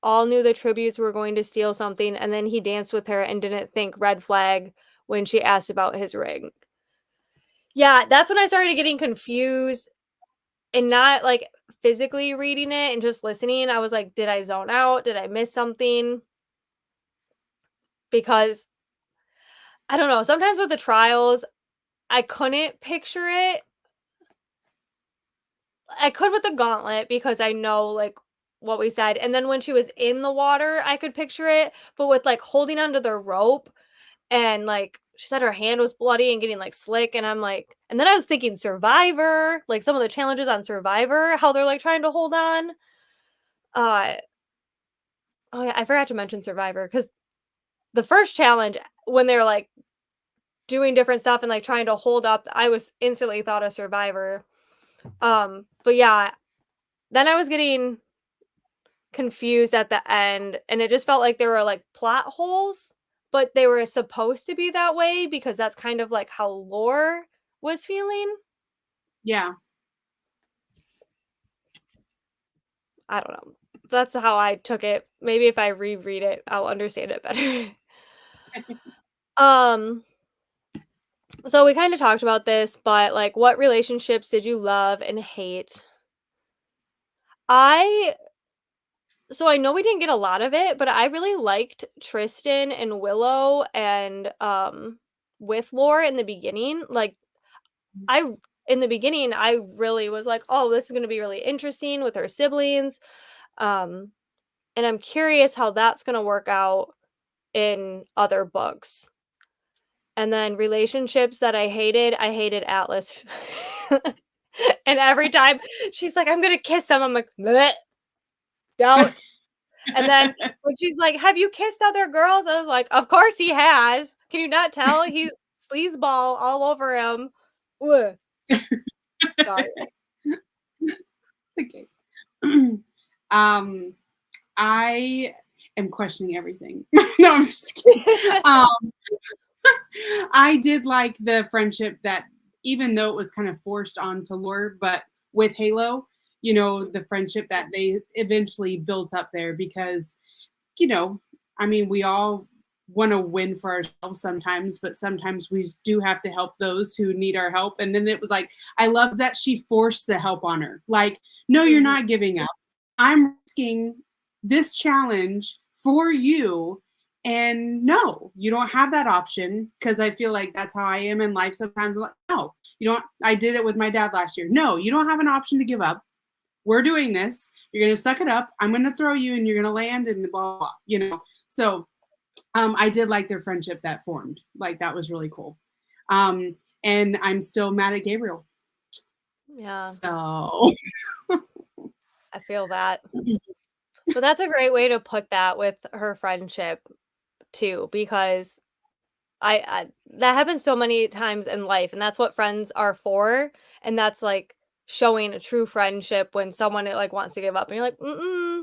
all knew the tributes were going to steal something and then he danced with her and didn't think red flag when she asked about his ring. Yeah, that's when I started getting confused. and not, like, physically reading it and just listening, I was like, "Did I zone out? Did I miss something?" Because I don't know, sometimes with the trials, I couldn't picture it. I could with the gauntlet because I know, like, what we said, and then when she was in the water, I could picture it, but with, like, holding onto the rope and, like, she said her hand was bloody and getting, like, slick, and I'm like and then I was thinking Survivor, like, some of the challenges on Survivor, how they're, like, trying to hold on. Uh, oh, yeah, I forgot to mention Survivor because the first challenge, when they're, like, doing different stuff and, like, trying to hold up, I was instantly thought of Survivor. But yeah, then I was getting confused at the end, and it just felt like there were, like, plot holes, but they were supposed to be that way because that's kind of, like, how lore was feeling. Yeah. I don't know. That's how I took it. Maybe if I reread it, I'll understand it better. Um, so we kinda talked about this, but, like, what relationships did you love and hate? I So I know we didn't get a lot of it, but I really liked Tristan and Willow and, with Lore in the beginning. Like, I in the beginning, I really was like, "Oh, this is gonna be really interesting with her siblings." Um, and I'm curious how that's gonna work out in other books. And then relationships that I hated Atlas. And every time she's like, "I'm gonna kiss him," I'm like, "Bleh, don't." And then when she's like, "Have you kissed other girls?" I was like, "Of course he has. Can you not tell? He's sleazeball all over him." Ugh, sorry. Okay. Um, I am questioning everything. No, I'm just kidding. Um, I did like the friendship that even though it was kind of forced onto Lore, but with Halo, the friendship that they eventually built up there because, you know, I mean, we all want to win for ourselves sometimes, but sometimes we do have to help those who need our help. And then it was like, I love that she forced the help on her. Like, no, you're Mhm. not giving up. I'm risking this challenge for you. And no, you don't have that option because I feel like that's how I am in life sometimes. Like, no, you don't. I did it with my dad last year. No, you don't have an option to give up. We're doing this. You're going to suck it up. I'm going to throw you and you're going to land and blah, blah, blah. So I did like their friendship that formed. Like, that was really cool. Um, and I'm still mad at Gabriel. Yeah, So, I feel that. But that's a great way to put that with her friendship too, because I that happens so many times in life, and that's what friends are for, and that's, like, showing a true friendship when someone, like, wants to give up, and you're like, "Mm-mm,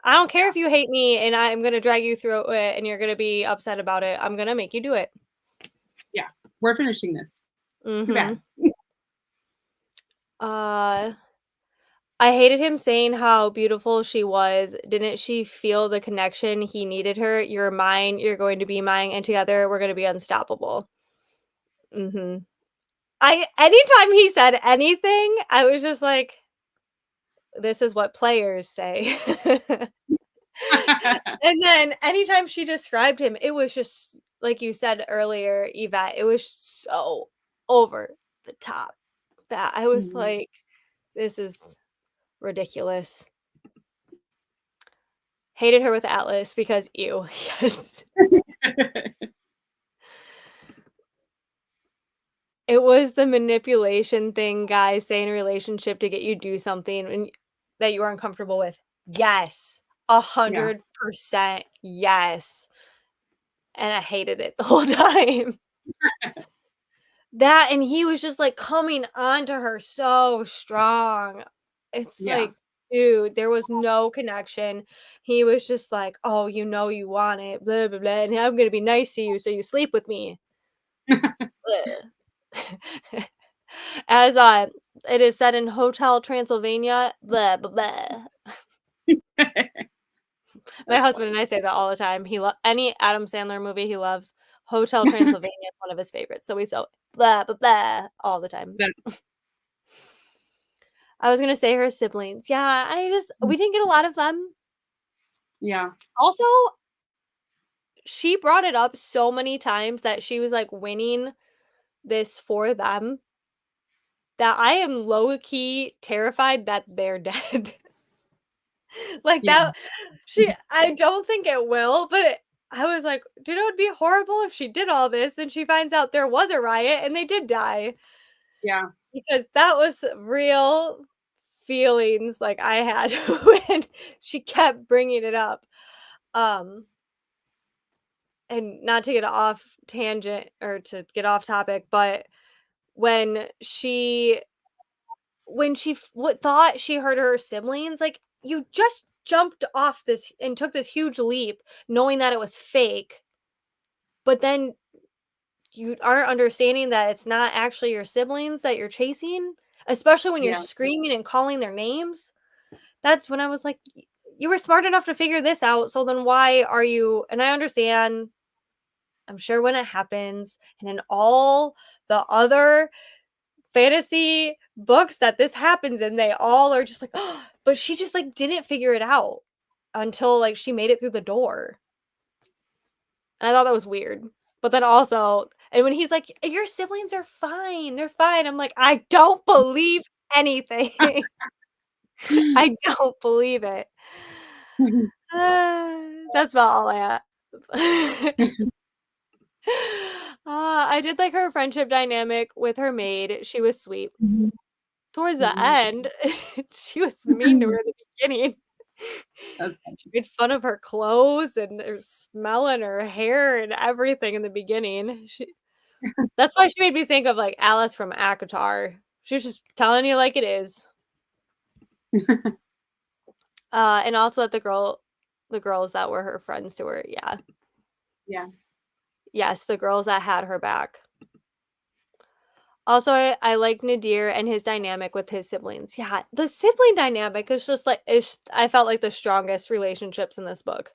I don't care yeah, if you hate me, and I'm gonna drag you through it, and you're gonna be upset about it. I'm gonna make you do it." yeah, we're finishing this. Too Mhm. bad. Uh, I hated him saying how beautiful she was. Didn't she feel the connection? He needed her. "You're mine, you're going to be mine, and together we're gonna be unstoppable." Mhm. I anytime he said anything, I was just like, "This is what players say." And then anytime she described him, it was just like you said earlier, Yvette, it was so over the top that I was Mhm. like, "This is ridiculous." Hated her with Atlas because ew, yes. It was the manipulation thing, guys, say in a relationship to get you do something that you are uncomfortable with. Yes, Yeah. 100% yes, and I hated it the whole time. That and he was just, like, coming onto her so strong. It's Yeah. like, dude, there was no connection. He was just like, "Oh, you know you want it, blah, blah, blah, and I'm gonna be nice to you so you sleep with me." Bleh. As, it is said in Hotel Transylvania, blah, blah, blah. My That's husband and funny. I say that all the time. He any Adam Sandler movie he loves. Hotel Transylvania is one of his favorites, so we blah, blah, blah all the time. That's I was gonna say her siblings. Yeah, we didn't get a lot of them. Yeah. Also, she brought it up so many times that she was, like, winning this for them that I am low key terrified that they're dead. Like, Yeah. I don't think it will, but I was like, "Dude, it would be horrible if she did all this and she finds out there was a riot and they did die." Yeah. Because that was real feelings, like, I had when she kept bringing it up. Um, and not to get off tangent or to get off topic, but when she thought she heard her siblings, like, you just jumped off this and took this huge leap knowing that it was fake, but then you aren't understanding that it's not actually your siblings that you're chasing, especially when you're Yeah. screaming and calling their names. That's when I was like, You were smart enough to figure this out, so then why are you" and I understand, I'm sure when it happens, and in all the other fantasy books that this happens in, they all are just like, "Oh," but she just, like, didn't figure it out until, like, she made it through the door, and I thought that was weird, but then also and when he's like, "Your siblings are fine, they're fine," I'm like, "I don't believe anything." I don't believe it. That's about all I have. I did like her friendship dynamic with her maid, she was sweet. Mhm. Towards the Mhm. end, she was mean to her in the beginning. That's She made fun of her clothes and her smell and her hair and everything in the beginning. That's why she made me think of, like, Alice from ACOTAR. She's just telling you like it is. And also that the girls that were her friends to her, yeah. Yeah. Yes, the girls that had her back. Also, I like Nadir and his dynamic with his siblings. Yeah, the sibling dynamic is just like I felt like the strongest relationships in this book,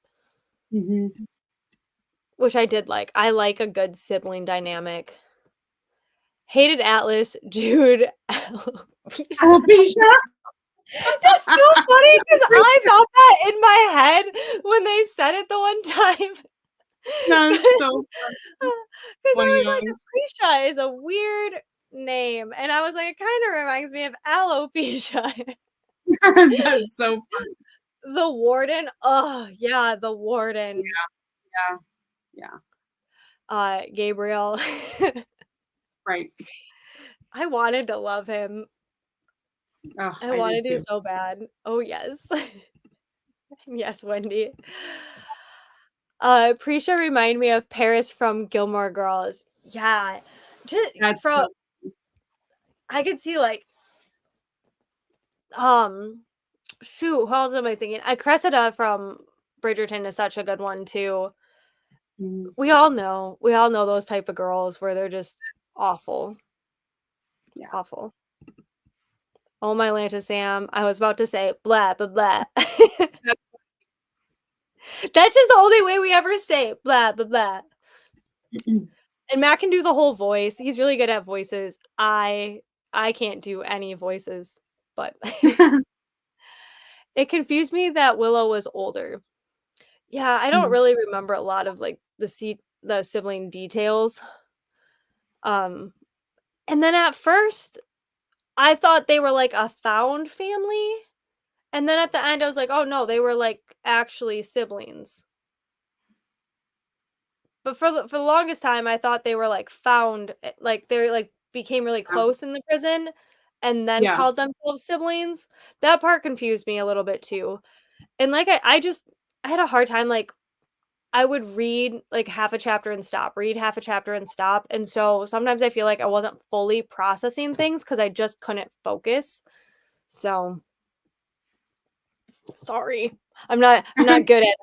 Mhm. which I did like. I like a good sibling dynamic. Hated Atlas, Jude, alopecia. Alopecia? That's so funny because I thought that in my head when they said it the one time. That is so Because I was like, funny. Aprecia is a weird name, and I was like, it kind of reminds me of alopecia. That's so funny. The warden, oh, yeah, the warden, Yeah. Yeah. Gabriel. Right. I wanted to love him. Oh, I I did wanted to too. so bad. Oh, yes. Yes, Wendy. Prisha remind me of Paris from Gilmore Girls. Yeah. Just That's from so I could see, like, um, shoot, who else am I thinking? Cressida from Bridgerton is such a good one too. mhm. We all know those type of girls where they're just awful, Yeah. awful. Oh my Lanta Sam, I was about to say blah blah blah. That's That's just the only way we ever say blah blah blah. And Matt can do the whole voice. He's really good at voices. I can't do any voices, but it confused me that Willow was older. Yeah, I don't Mhm. really remember a lot of like the sibling details. Um and then at first I thought they were like a found family. And then at the end I was like, "Oh no, they were like actually siblings." But for the longest time, I thought they were, like, found, like, they, like, became really Yeah. close in the prison and then Yeah. called themselves siblings. That part confused me a little bit too. And, like, I had a hard time, like, I would read, like, half a chapter and stop, read half a chapter and stop, and so sometimes I feel like I wasn't fully processing things because I just couldn't focus. So, sorry. I'm not good at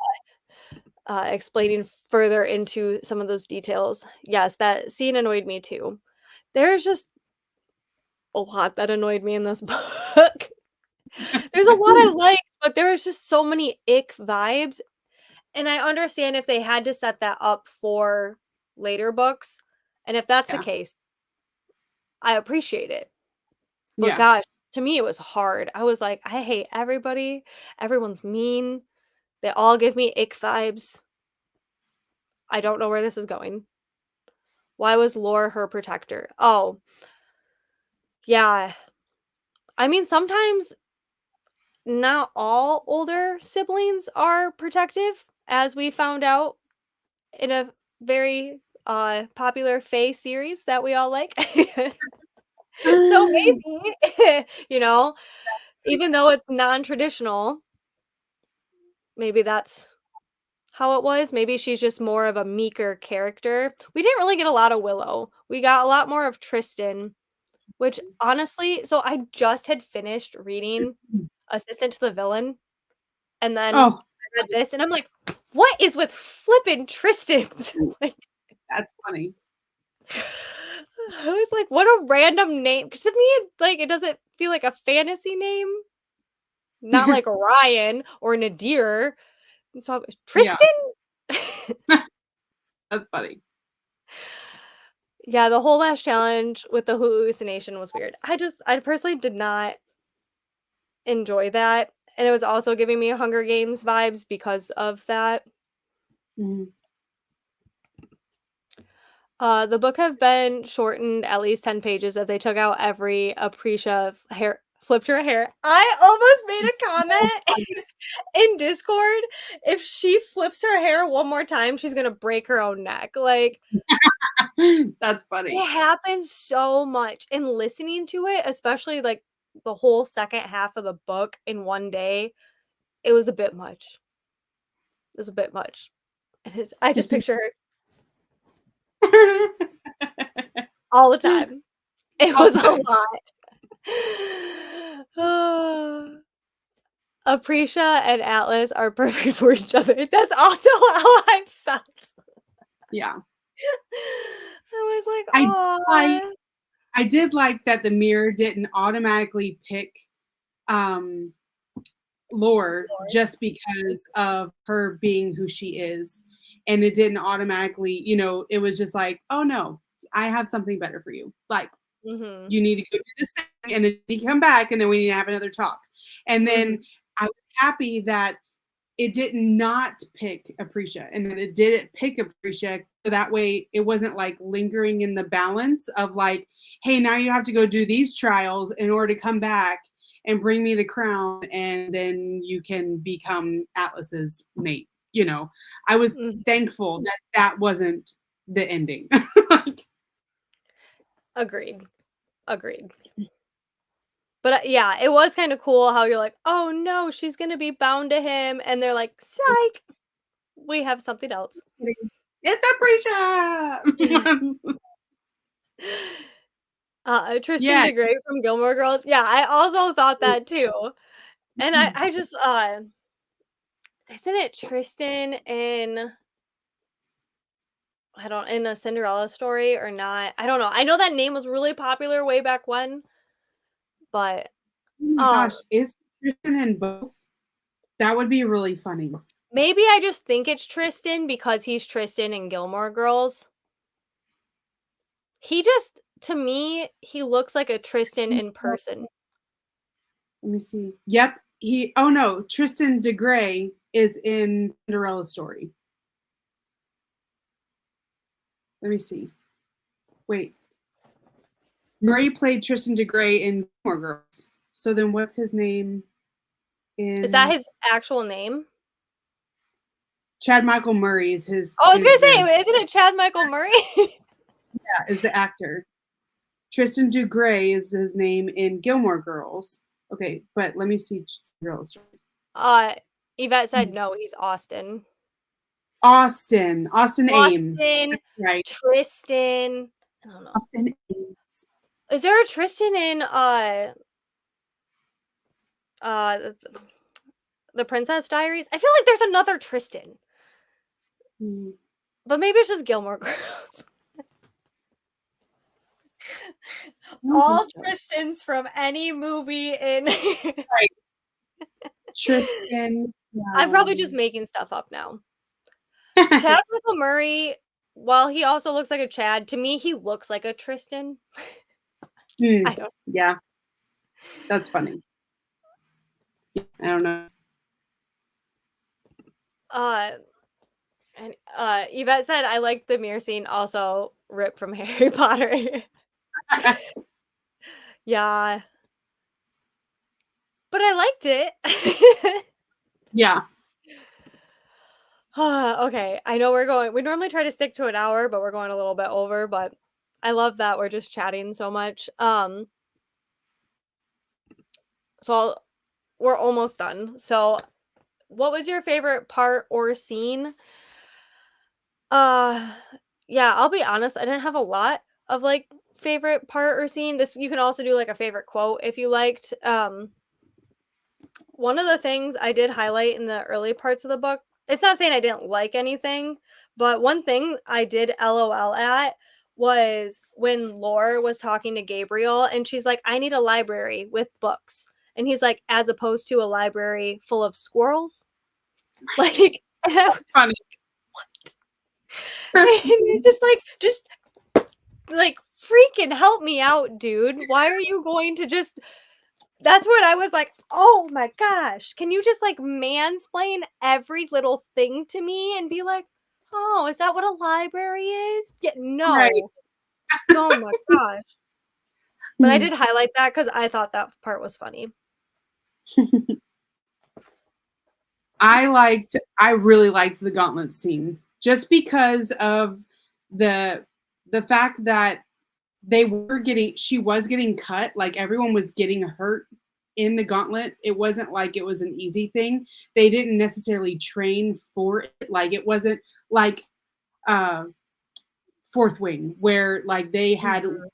explaining further into some of those details. Yes, that scene annoyed me too. There's just a lot that annoyed me in this book. There's a lot I like, but there was just so many ick vibes, and I understand if they had to set that up for later books, and if that's the Yeah. case, I appreciate it. But Yeah. gosh, To me, it was hard. I was like, "I hate everybody. Everyone's mean. They all give me ick vibes. I don't know where this is going. Why was Lore her protector?" Oh, yeah. I mean, sometimes not all older siblings are protective, as we found out in a very, popular Fae series that we all like. So maybe, even though it's non-traditional, maybe that's how it was. Maybe she's just more of a meeker character. We didn't really get a lot of Willow. We got a lot more of Tristan, which honestly, so I just had finished reading Assistant to the Villain, and then Oh, I read this, and I'm like, "What is with flippin' Tristans?" Like, that's funny. I was like, "What a random name." 'Cause to me, it doesn't feel like a fantasy name, not like Ryan or Nadir. And so I was Yeah, Tristan? that's funny. Yeah, the whole last challenge with the hallucination was weird. I personally did not enjoy that, and it was also giving me Hunger Games vibes because of that. Mhm. The book have been shortened at least 10 pages if they took out every Aprecia hair flipped her hair. I almost made a So comment in Discord. If she flips her hair one more time, she's gonna break her own neck. Like, funny. That's funny. it happens so much. And listening to it, especially like the whole second half of the book in one day, it was a bit much. It was a bit much. I just picture her all the time. It All was the a time. lot. Aprecia and Atlas are perfect for each other. That's also how I felt. Yeah. I was like, I did like "Aw." I did like that the mirror didn't automatically pick, um, Lore just because of her being who she is, and it didn't automatically, it was just like, "Oh, no, I have something better for you. Like, Mhm, you need to go do this thing, and then you come back, and then we need to have another talk." And mhm, then I was happy that it did not pick Aprecia and that it didn't pick Aprecia so that way it wasn't like lingering in the balance of like, hey, now you have to go do these trials in order to come back and bring me the crown and then you can become Atlas's mate. I was mhm. thankful that that wasn't the ending. Like, Agreed, agreed. But, yeah, it was kinda cool how you're like, "Oh, no, she's gonna be bound to him," and they're like, "Psych, we have something else." it's Aprecia. Tristan Yeah. DeGrey from Gilmore Girls, yeah, I also thought that too, and I just, isn't it Tristan in I don't in a Cinderella story or not? I don't know. I know that name was really popular way back when, but, Oh my gosh, is Tristan in both? That would be really funny. maybe I just think it's Tristan because he's Tristan in Gilmore Girls. He just to me, he looks like a Tristan in person. Let me see. Yep, oh no, Tristan DeGrey is in Cinderella Story. Let me see. Wait, Murray played Tristan DeGrey in Gilmore Girls. So then what's his name Is that in his actual name? Chad Michael Murray is his Oh, I was is gonna the say, isn't it Chad Michael Murray? is the actor. Tristan DeGrey is his name in Gilmore Girls. Okay, but let me see Cinderella Story. Uh, Yvette said no, he's Austin. Austin Ames. Austin, That's right. Tristan, I don't know. Austin Ames. Is there a Tristan in, the Princess Diaries? I feel like there's another Tristan, Hmm, but maybe it's just Gilmore Girls. I don't think All so. Tristans from any movie in Right. Tristan, I'm probably just making stuff up now. hmm, Chad Michael Murray, while he also looks like a Chad, to me, he looks like a Tristan. I don't yeah. That's funny. I don't know. Uh, and, Yvette said, "I like the mirror scene, also ripped from Harry Potter." Yeah, but I liked it. Yeah. Okay, I know we normally try to stick to an hour, but we're going a little bit over, but I love that we're just chatting so much. So we're almost done. So, what was your favorite part or scene? Uh, yeah, I'll be honest, I didn't have a lot of, like, favorite part or scene. This you can also do, like, a favorite quote if you liked. One of the things I did highlight in the early parts of the book, it's not saying I didn't like anything, but one thing I did LOL at was when Lore was talking to Gabriel and she's like, "I need a library with books." And he's like, "As opposed to a library full of squirrels?" Like, and I was Funny. and he's just like, "Just, like, freaking help me out, dude. Why are you going to just" That's what I was like, "Oh my gosh, can you just, like, mansplain every little thing to me and be like, 'Oh, is that what a library is?'" Yeah, Right. no. Oh my gosh. But I Hmm. did highlight that because I thought that part was funny. I really liked the gauntlet scene just because of the the fact that she was getting cut, like everyone was getting hurt in the gauntlet. It wasn't like it was an easy thing. They didn't necessarily train for it. Like it wasn't like uh Fourth Wing where like they had Mhm.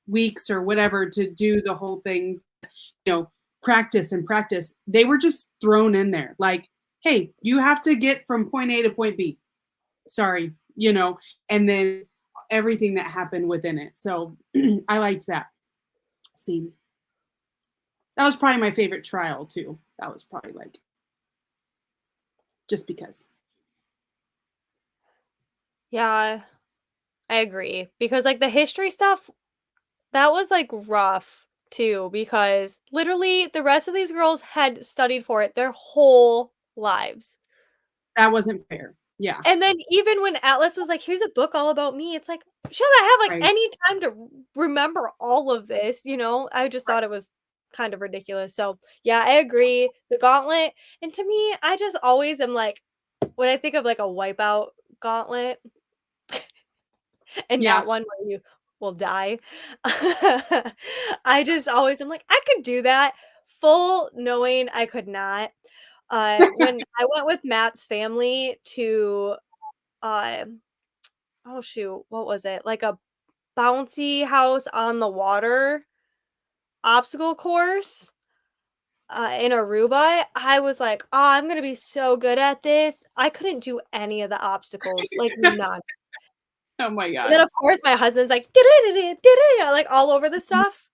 weeks or whatever to do the whole thing, you know, practice and practice. They were just thrown in there. Like, hey, you have to get from point A to point B. Sorry, and then everything that happened within it. So I liked that scene. That was probably my favorite trial too. That was probably like just because. Yeah, I agree, because, like, the history stuff, that was, like, rough too, because literally the rest of these girls had studied for it their whole lives. That wasn't fair. Yeah, And then even when Atlas was like, "Here's a book all about me," it's like, she doesn't have, like, right, any time to remember all of this, you know? I just right. thought it was kind of ridiculous. So, yeah, I agree. The gauntlet, and to me, I just always am like, when I think of, like, a wipeout gauntlet and Yeah. not one where you will die, I just always am like, "I could do that," full knowing I could not. When I went with Matt's family to, uh oh shoot, what was it? Like a bouncy house on the water obstacle course, in Aruba. I was like, "Oh, I'm gonna be so good at this." I couldn't do any of the obstacles, like none. Oh my And then, gosh. of course, my husband's like, like all over the stuff.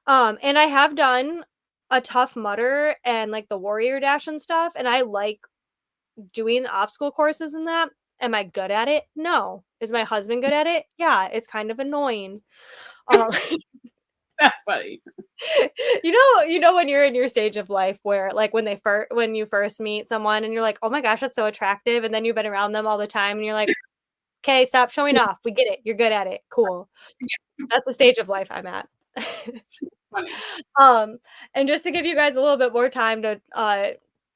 And I have done a Tough Mudder and like the Warrior Dash and stuff, and I like doing obstacle courses and that. Am I good at it? No. Is my husband good at it? Yeah, it's kind of annoying. Um, That's funny. when you're in your stage of life where, like, when you first meet someone and you're like, "Oh my gosh, that's so attractive," and then you've been around them all the time and you're like, "Okay, stop showing off. We get it. You're good at it. Cool." That's the stage of life I'm at. Funny. Um, and just to give you guys a little bit more time to,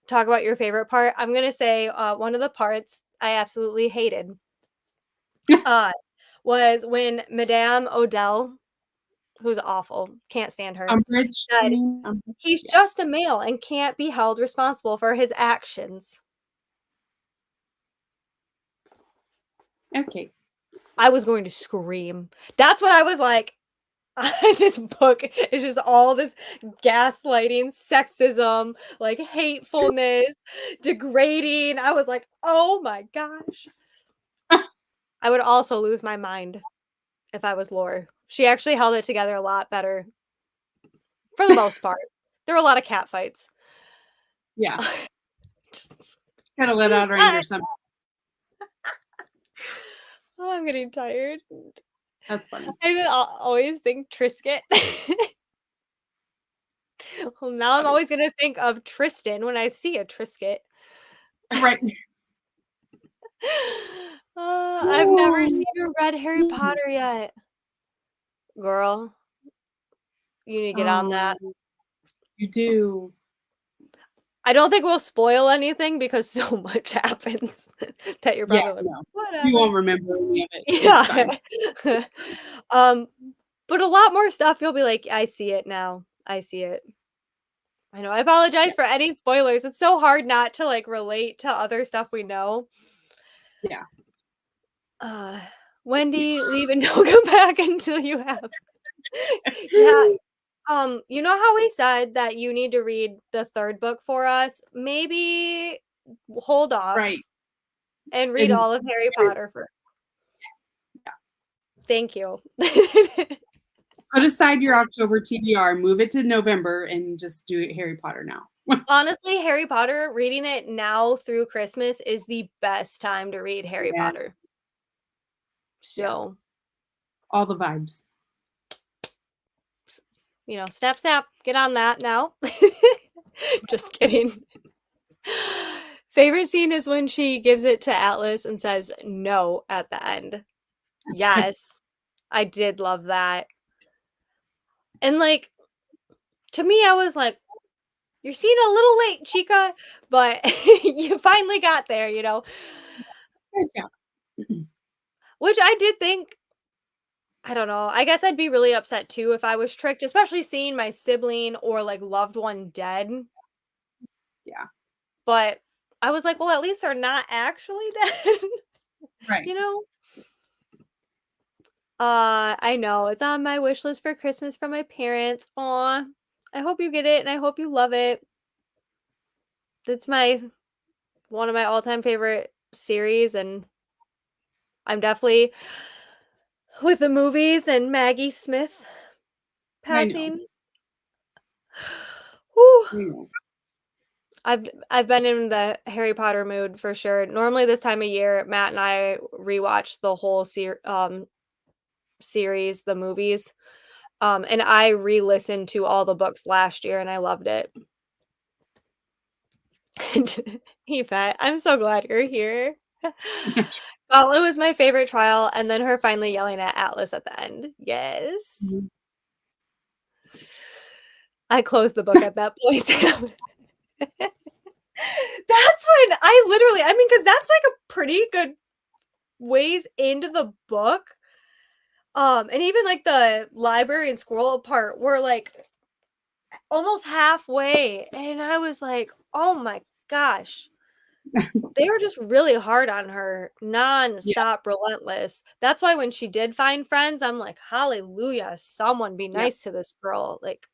talk about your favorite part, I'm gonna say, one of the parts I absolutely hated, uh, was when Madame Odell, who's awful, can't stand her, Umbridge, you said, mean? Umbridge? "He's Yeah. just a male and can't be held responsible for his actions." Okay. I was going to scream. That's what I was like, this book is just all this gaslighting, sexism, like, hatefulness, degrading. I was like, "Oh my gosh." I would also lose my mind if I was Lore. She actually held it together a lot better for the most part. There were a lot of cat fights. Yeah. Kinda let out her I anger some. Oh, I'm getting tired. That's funny. I always think Trisket. Well, now I'm always gonna think of Tristan when I see a Trisket. Right. I've never Oh, seen or read Harry Potter yet. Girl, you need to get on that. oh, you do. I don't think we'll spoil anything because so much happens that you're Yeah, probably like, no. You "Whatever." won't remember any of it. It's Yeah. fine. Um, but a lot more stuff you'll be like, "I see it now. I see it." I know, I Yeah, apologize for any spoilers. It's so hard not to, like, relate to other stuff we know. yeah. Uh, Wendy, leave and don't come back until you have. Yeah, you know how we said that you need to read the 3rd book for us? Maybe hold off Right. and read And all of Harry Potter first. Thank you. put aside your October TBR, move it to November, and just do Harry Potter now. Honestly, Harry Potter, reading it now through Christmas is the best time to read Harry Yeah, Potter. yeah. So, All the vibes. s snap, snap, get on that now. Just kidding. Favorite scene is when she gives it to Atlas and says, "No," at the end. Yes, I did love that. And, like, to me, I was like, "You're seeing a little late, chica," but you finally got there, you know? Good job. Which I did think I don't know, I guess I'd be really upset too if I was tricked, especially seeing my sibling or, like, loved one dead, Yeah, but I was like, "Well, at least they're not actually dead," right. you know? I know, it's on my wish list for Christmas from my parents. Aw, I hope you get it, and I hope you love it. It's my one of my all-time favorite series, and I'm definitely with the movies and Maggie Smith I know. passing. Whew. I know. I've been in the Harry Potter mood for sure. Normally this time of year, Matt and I rewatch the whole series, the movies. And I re-listened to all the books last year and I loved it. Yvette, I'm so glad you're here. Well, it was my favorite trial, and then her finally yelling at Atlas at the end. Yes. Mhm. I closed the book at that point. That's when I literally I mean, because that's, like, a pretty good ways into the book, and even, like, the library and scroll part were, like, almost halfway, and I was like, "Oh my gosh." They were just really hard on her, Yeah, nonstop relentless. That's why when she did find friends, I'm like, "Hallelujah, someone be yeah. nice to this girl." Like,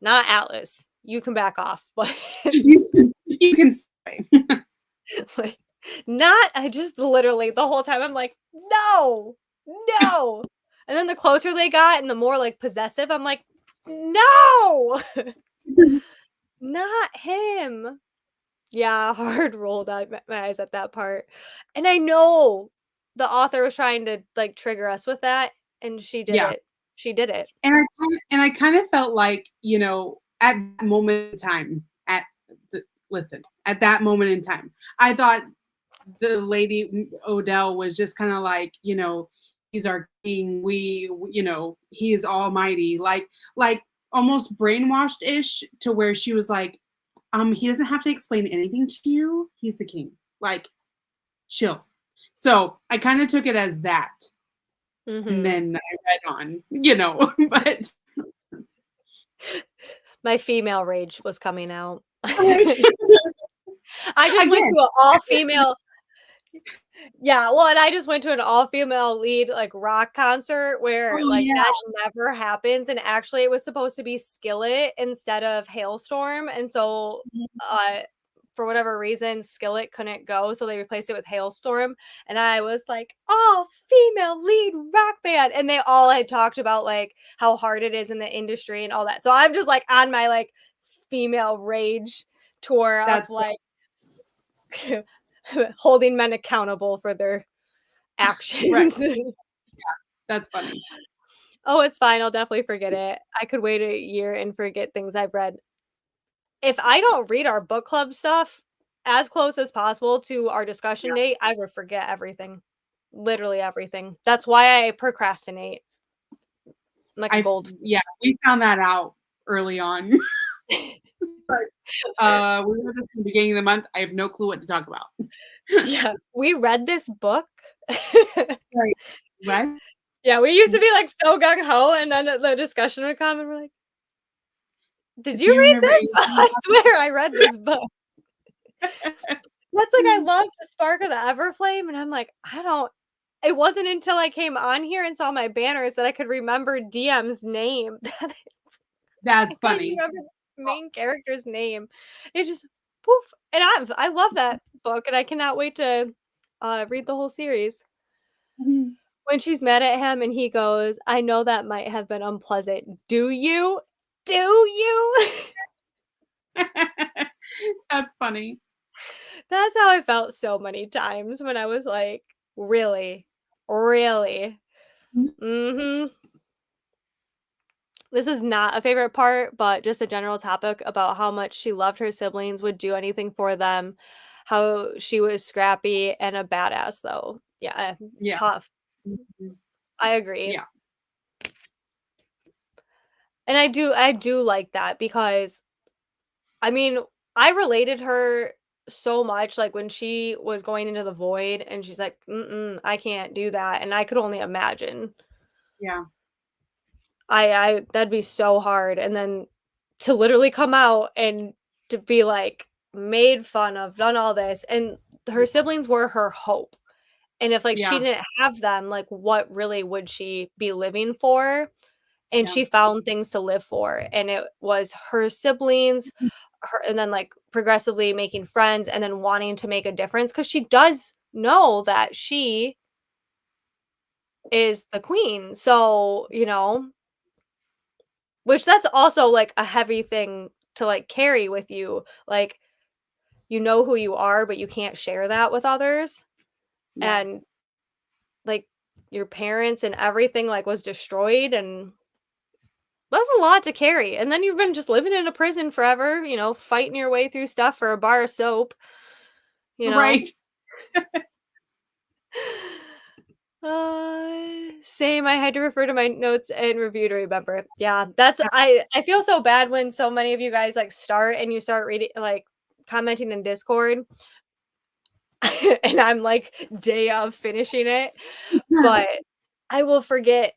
not Atlas. You can back off, but You can say. like, not I just literally the whole time I'm like, "No, no." And then the closer they got and the more, like, possessive, I'm like, "No, not him." Yeah, hard rolled my eyes at that part. And I know the author was trying to, like, trigger us with that, and she did Yeah. it. She did it. And I kinda felt like, at that moment in time, at that moment in time, I thought the lady Odell was just kind of like, he's our king. He is almighty. Like almost brainwashed ish to where she was like, he doesn't have to explain anything to you. He's the king. Like, chill. So I kind of took it as that, and Mhm. then I read on, but My female rage was coming out. right. I just went Again. to an all-female Yeah, well, and I just went to an all-female lead, like, rock concert where, Oh like, yeah. that never happens, and actually it was supposed to be Skillet instead of Hailstorm, and so, uh, for whatever reason, Skillet couldn't go, so they replaced it with Hailstorm, and I was like, "All-female lead rock band," and they all had talked about, like, how hard it is in the industry and all that, so I'm just, like, on my, like, female rage tour of, That's like, holding men accountable for their right. actions. That's funny. Oh, it's fine, I'll definitely forget it. I could wait a year and forget things I've read. If I don't read our book club stuff as close as possible to our discussion Yeah. date, I will forget everything. Literally everything. That's why I procrastinate. I'm like a I gold. yeah, we found that out early on. But, we read this in the beginning of the month. I have no clue what to talk about. Yeah, we read this book. Right. What? Yeah, we used to be, like, so gung ho, and then the discussion would come, and we're like, "Did Do you you read remember this? anything I swear I read this book." That's like I love the Spark of the Everflame, and I'm like, I don't it wasn't until I came on here and saw my banners that I could remember DM's name. I That's couldn't even funny. remember the main character's name. It just poof, and I love that book, and I cannot wait to, read the whole series. Mhm. When she's mad at him and he goes, "I know that might have been unpleasant. Do you? Do you?" That's funny. That's how I felt so many times when I was like, "Really? Really?" Mhm. This is not a favorite part, but just a general topic about how much she loved her siblings, would do anything for them, how she was scrappy and a badass though. Yeah, Yeah. tough. Mhm. I agree. Yeah. And I do like that because I mean, I related her so much, like, when she was going into the void and she's like, "Mm-mm, I can't do that," and I could only imagine. Yeah. I that'd be so hard, and then to literally come out and to be, like, made fun of, done all this, and her siblings were her hope, and if, like, she Yeah. didn't have them, like, what really would she be living for? And Yeah. she found things to live for, and it was her siblings, her and then, like, progressively making friends and then wanting to make a difference because she does know that she is the queen, so, which that's also, like, a heavy thing to, like, carry with you, like, you know who you are, but you can't share that with others, Yeah. and, like, your parents and everything, like, was destroyed, and that's a lot to carry, and then you've been just living in a prison forever, fighting your way through stuff for a bar of soap, you know? Right. Same, I had to refer to my notes and review to remember. Yeah, that's I feel so bad when so many of you guys, like, start and you start reading like, commenting in Discord, and I'm, like, day of finishing it, but I will forget.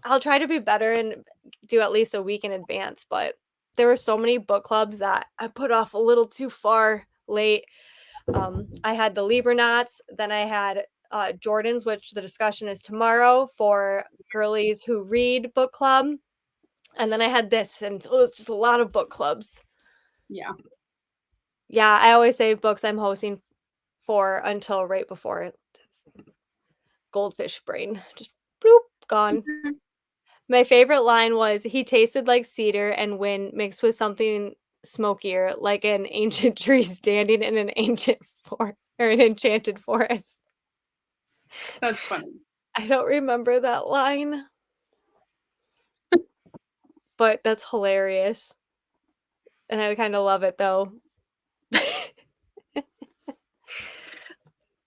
I'll try to be better and do at least a week in advance, but there were so many book clubs that I put off a little too far late. I had the Libronauts, then I had Jordan's, which the discussion is tomorrow for girlies who read book club, and then I had this, and it was just a lot of book clubs. Yeah. Yeah, I always save books I'm hosting for until right before it's goldfish brain, just bloop, gone. My favorite line was, "He tasted like cedar and wind mixed with something smokier, like an ancient tree standing in an ancient or an enchanted forest." That's funny. I don't remember that line, but that's hilarious, and I kinda love it, though.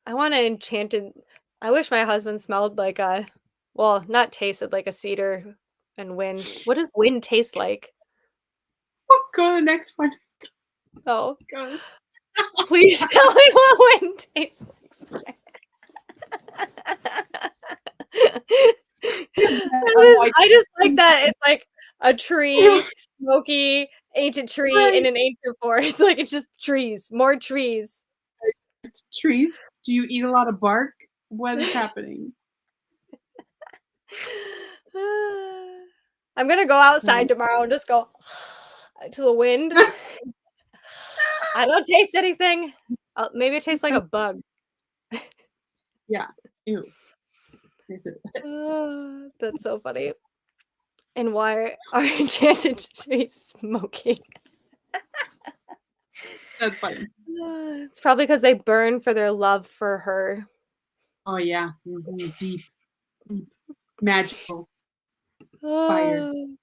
I want an enchanted I wish my husband smelled like a well, not tasted like a cedar and wind. What does wind taste like? Go to the next one. Oh, Go. please tell me what wind tastes like. I'm like, I just like that it's like a tree, smoky, ancient tree in right. an ancient forest, like, it's just trees, more trees. Trees? Do you eat a lot of bark? What is happening? I'm gonna go outside tomorrow and just go to the wind. I don't taste anything. Maybe it tastes like a That's bug. yeah. Ew. Is it That's so funny. And why are enchanted trees smoking? that's funny. It's probably because they burn for their love for her. Oh, yeah. Mhm. Deep, deep, magical. Fire. Oh,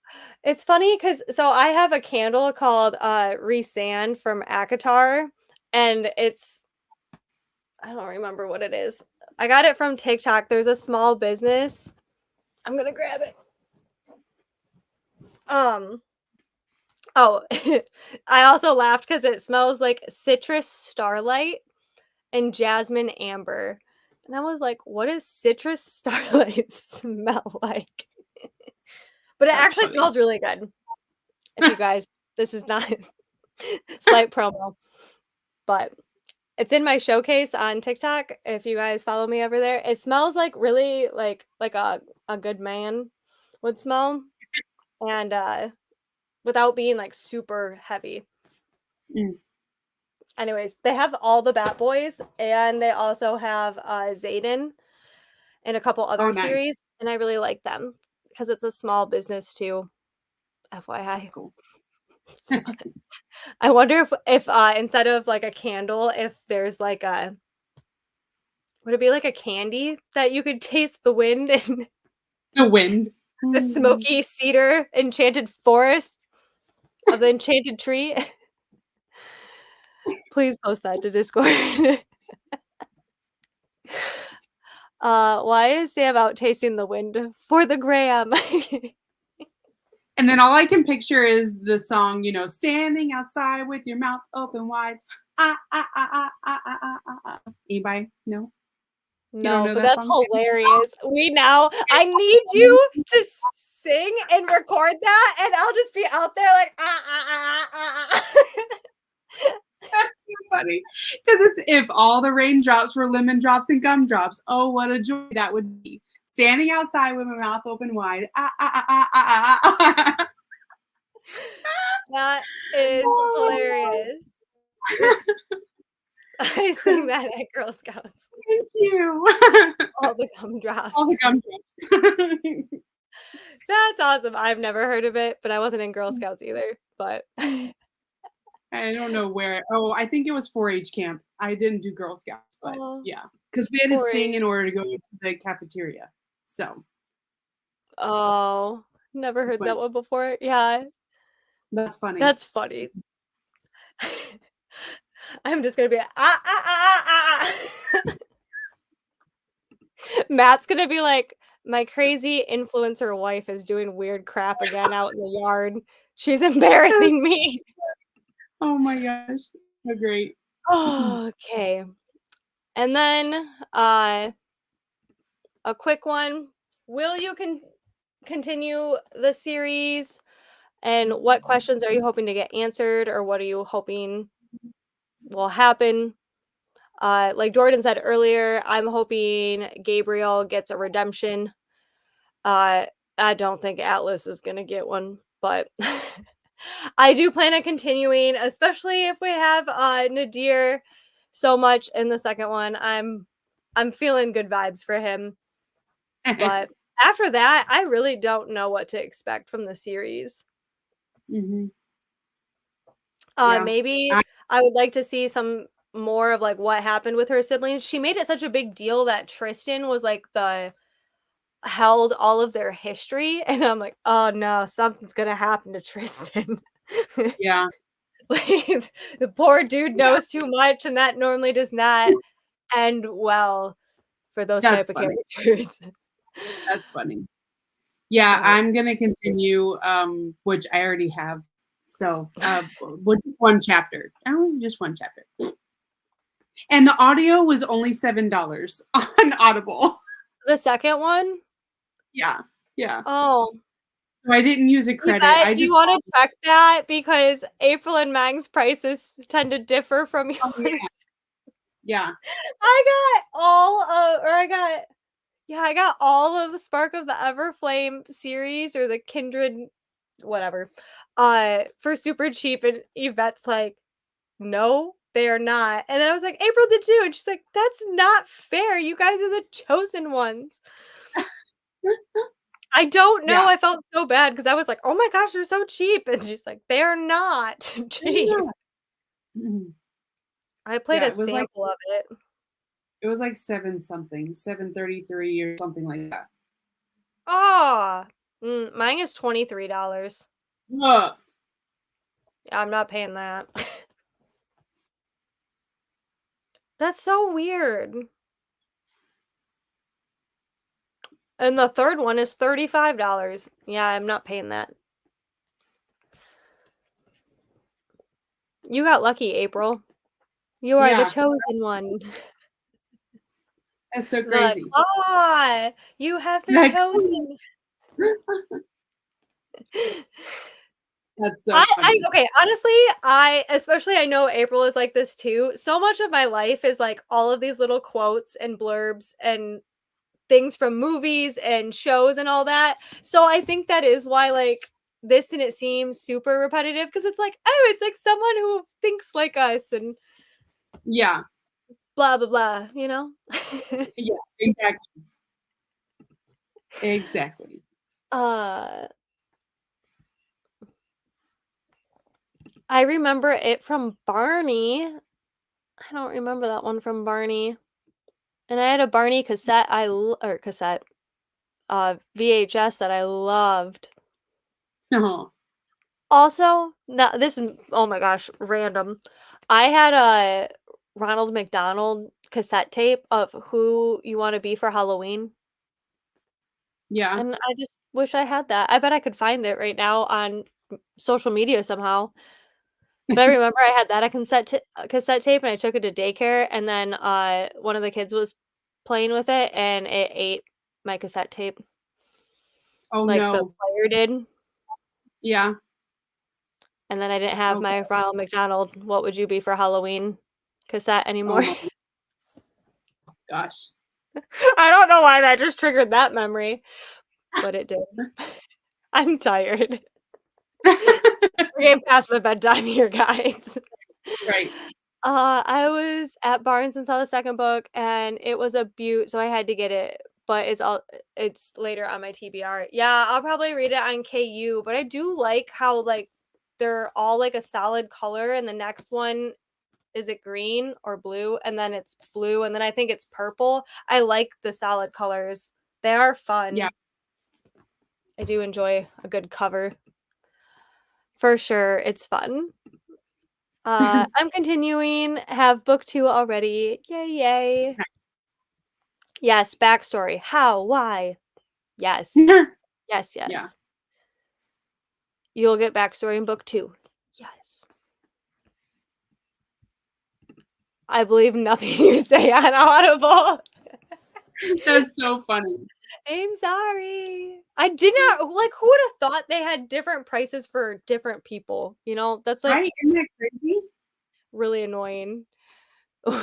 it's funny because so I have a candle called, Resand from Akatar, and it's I don't remember what it is. I got it from TikTok. There's a small business. I'm gonna grab it. Um, oh, I also laughed because it smells like citrus starlight and jasmine amber. And I was like, what does citrus starlight smell like? But it That's actually funny. smells really good. If you guys, this is not slight promo, but it's in my showcase on TikTok. If you guys follow me over there, it smells like really like a good man would smell, and without being like super heavy. Mm. Anyways, they have all the Bat Boys, and they also have Zayden and a couple Oh, other nice. series, and I really like them because it's a small business too. That's FYI. cool. So I wonder if instead of like a candle, if there's like a would it be like a candy that you could taste the wind in The wind. the Mm. smoky cedar enchanted forest of the enchanted tree? Please post that to Discord. Why is Sam out tasting the wind for the gram? And then all I can picture is the song, standing outside with your mouth open wide. Ah, ah, ah, ah, ah, ah, ah, ah, ah. Anybody? No? You don't No, know but that that's song? hilarious. I need you to sing and record that, and I'll just be out there like, "Ah, ah, ah, ah, ah, ah." That's so funny. Because it's if all the raindrops were lemon drops and gumdrops. Oh, what a joy that would be. Standing outside with my mouth open wide. Ah, ah, ah, ah, ah, ah, ah. That is Oh hilarious. my I God. sing that at Girl Scouts, Thank you. all the All the gumdrops. gumdrops. That's awesome. I've never heard of it, but I wasn't in Girl Scouts either, but I don't know where. Oh, I think it was 4-H camp. I didn't do Girl Scouts, but oh, yeah, because we had to sing 4-H. in order to go to the cafeteria. So Oh, never that's heard when that one before. Yeah, that's funny. that's funny. I'm just gonna be like, ah, ah, ah, ah, ah. Matt's gonna be like, my crazy influencer wife is doing weird crap again out in the yard. She's embarrassing me. Oh my gosh, so great. Okay. And then a quick one. Will you continue the series? And what questions are you hoping to get answered, or what are you hoping will happen? Like Jordan said earlier, I'm hoping Gabriel gets a redemption. Uh, I don't think Atlas is gonna get one, but I do plan on continuing, especially if we have Nadir so much in the second one. I'm feeling good vibes for him. But after that, I really don't know what to expect from the series. Mhm. Yeah. Maybe I I would like to see some more of like what happened with her siblings. She made it such a big deal that Tristan was like the held all of their history, and I'm like, "Oh no, something's gonna happen to Tristan." yeah, Like, the poor dude yeah. knows too much, and that normally does not end well for those That's type of funny. characters. That's funny. Yeah, But I'm gonna continue, which I already have. So, which is one chapter. Oh, just one chapter. And the audio was only $7 on Audible. the second one? Yeah, yeah. Oh. So I didn't use a credit. Yvette, I do you just wanna found check that? Because April and Meg's prices tend to differ from oh, yours. yeah, yeah. I got all of or I got yeah, I got all of Spark of the Everflame series or the Kindred whatever, for super cheap, and Yvette's like, "No, they are not." And then I was like, "April did too," and she's like, "That's not fair. You guys are the chosen ones." I don't know, Yeah. I felt so bad because I was like, "Oh my gosh, they're so cheap," and she's like, "They're not cheap." Yeah. Mhm. I played Yeah, a sample of it. it was like 7 something, 733 or something like that. Ah. Mine is $23. Ugh. I'm not paying that. That's so weird. And the third one is $35. Yeah, I'm not paying that. You got lucky, April. You are the Yeah, chosen one. that's so The crazy. claw! You have been Like, chosen. that's so funny. Okay, honestly, I especially I know April is like this too. So much of my life is like all of these little quotes and blurbs and things from movies and shows and all that. So I think that is why like this didn't seem super repetitive because it's like, oh, it's like someone who thinks like us and Yeah, blah blah blah, you know? yeah, exactly, exactly. uh I remember it from Barney. I don't remember that one from Barney. And I had a Barney cassette or cassette, VHS that I loved. No, Also, now this is oh my gosh, random. I had a Ronald McDonald cassette tape of Who You Wanna Be for Halloween, yeah. and I just wish I had that. I bet I could find it right now on social media somehow. But I remember I had that a cassette tape, and I took it to daycare, and then, one of the kids was playing with it, and it ate my cassette tape, Oh, like the no. player did, Yeah. and then I didn't have Oh, my Ronald McDonald "What Would You Be for Halloween" cassette oh anymore. my gosh. I don't know why that just triggered that memory, but it did. I'm tired. We're getting past my bedtime here, guys. Right. I was at Barnes and saw the second book, and it was a beaut, so I had to get it, but it's later on my TBR. Yeah, I'll probably read it on KU, but I do like how, like, they're all, like, a solid color, and the next one is it green or blue? And then it's blue, and then I think it's purple. I like the solid colors. They are Yeah. fun. I do enjoy a good cover. For sure, it's fun. I'm continuing, have book 2 already. Yay, yay. Yes, backstory. How? Why? Yes. Yes, Yeah. yes. You'll get backstory in book 2. Yes. I believe nothing you say on Audible. That's so funny. I'm sorry. I did not like, who would have thought they had different prices for different people, you know? That's, like, Right? Isn't that crazy? really annoying.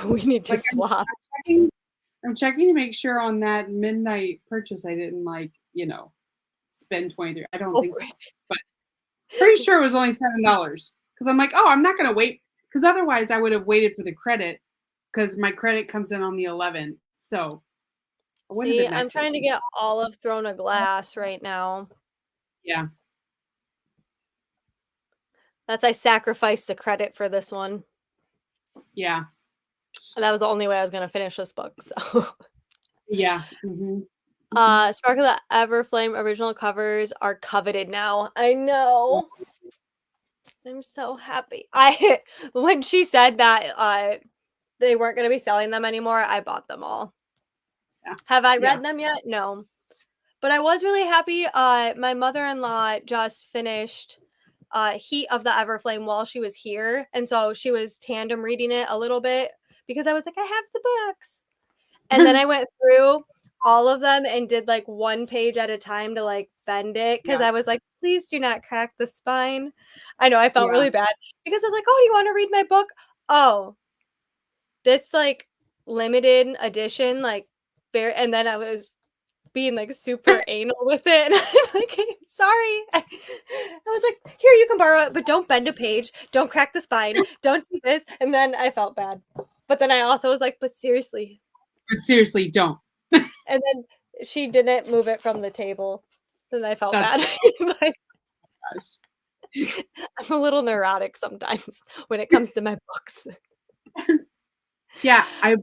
We need to Like, swap. I'm checking to make sure on that midnight purchase I didn't, like, spend 23. I don't Go think for so, but pretty it. sure it was only $7 because I'm like, "Oh, I'm not gonna wait," because otherwise I would have waited for the credit because my credit comes in on the 11th, so it wouldn't have See, been that I'm trying to crazy. get Olive Throne of Glass right now. Yeah, I sacrificed the credit for this one. yeah, And that was the only way I was gonna finish this book, so yeah, mhm, mhm. Sparkle the Everflame original covers are coveted now. I know. I'm so happy. I when she said that, they weren't gonna be selling them anymore, I bought them all. Yeah, Have I yeah. read them yet? No. But I was really happy, my mother-in-law just finished, Heat of the Everflame while she was here, and so she was tandem reading it a little bit because I was like, "I have the books." And then I went through all of them and did, like, 1 page at a time to, like, bend it because Yeah, I was like, "Please do not crack the spine." I know, I felt yeah, really bad because I was like, "Oh, do you wanna read my book?" "Oh, this, like, limited edition, like, bare," and then I was being, like, super anal with it, and I'm like, "Sorry." I was like, "Here, you can borrow it, but don't bend a page, don't crack the spine, don't do this," and then I felt bad. But then I also was like, "But seriously." but seriously, don't. And then she didn't move it from the table, and I felt bad. That's But gosh. I'm a little neurotic sometimes when it comes to my books. Yeah, I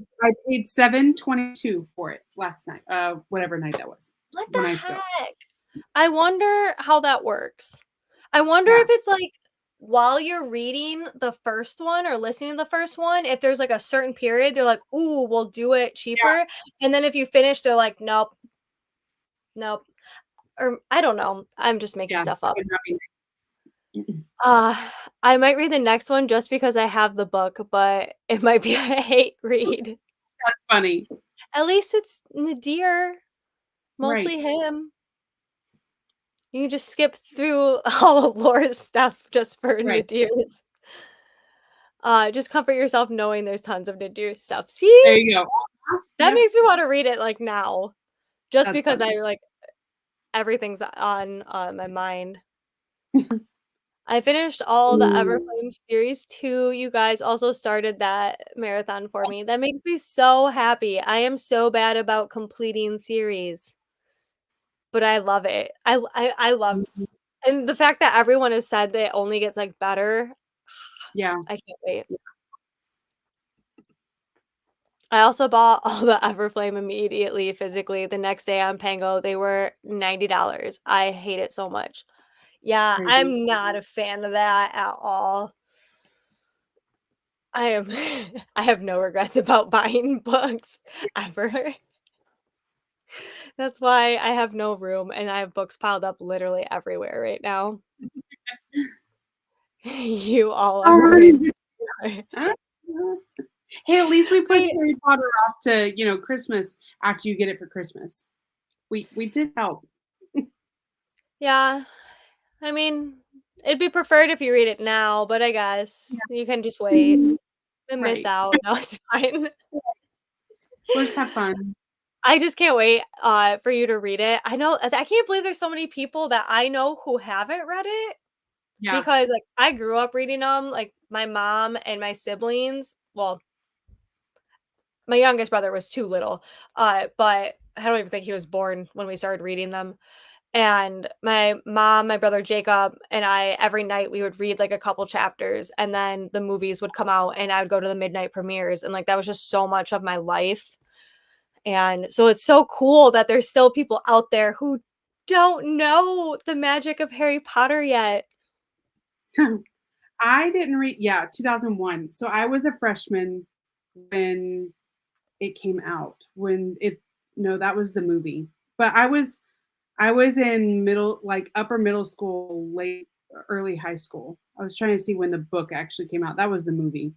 paid 7.22 for it last night, whatever night that was, What two the nights ago. heck? I wonder how that works. I wonder Yeah. if it's, like, while you're reading the first one or listening to the first one, if there's, like, a certain period, they're like, "Ooh, we'll do it Yeah, cheaper," and then if you finish, they're like, "Nope, nope," or I don't know, I'm just making yeah, stuff that up. would not be nice. Uh, I might read the next one just because I have the book, but it might be a hate read. That's funny. At least it's Nadir, Right. mostly him. You can just skip through all the lore stuff just for Right. Nadir's. Just comfort yourself knowing there's tons of Nadir stuff. See? There you go. That Yep, makes me wanna read it, like, now, just that's because funny. I, like everything's on, my mind. I finished all the Ooh, Everflame series 2, you guys also started that marathon for me. That makes me so happy. I am so bad about completing series, but I love it. I love mhm, and the fact that everyone has said that it only gets, like, better, yeah. I can't wait. I also bought all the Everflame immediately physically the next day on Pango. They were $90. I hate it so much. It's Yeah, crazy. I'm not a fan of that at all. I am I have no regrets about buying books ever. That's why I have no room and I have books piled up literally everywhere right now. You all Oh, are we're right. in this huh? Hey, at least we pushed I Harry Potter off to, Christmas after you get it for Christmas. We did help. yeah, I mean, it'd be preferred if you read it now, but I guess Yeah. you can just wait Mhm. and miss Right. out. No, it's fine. We'll just have fun. I just can't wait, for you to read it. I can't believe there's so many people that I know who haven't read it Yeah. because, like, I grew up reading them. Like, my mom and my siblings well, my youngest brother was too little, but I don't even think he was born when we started reading them. And my mom, my brother Jacob, and I, every night we would read like a couple chapters, and then the movies would come out, and I would go to the midnight premieres. And like that was just so much of my life. And so it's so cool that there's still people out there who don't know the magic of Harry Potter yet. I didn't read 2001. So I was a freshman when it came out. When it no, that was the movie. But I was in upper middle school, late early high school. I was trying to see when the book actually came out. That was the movie.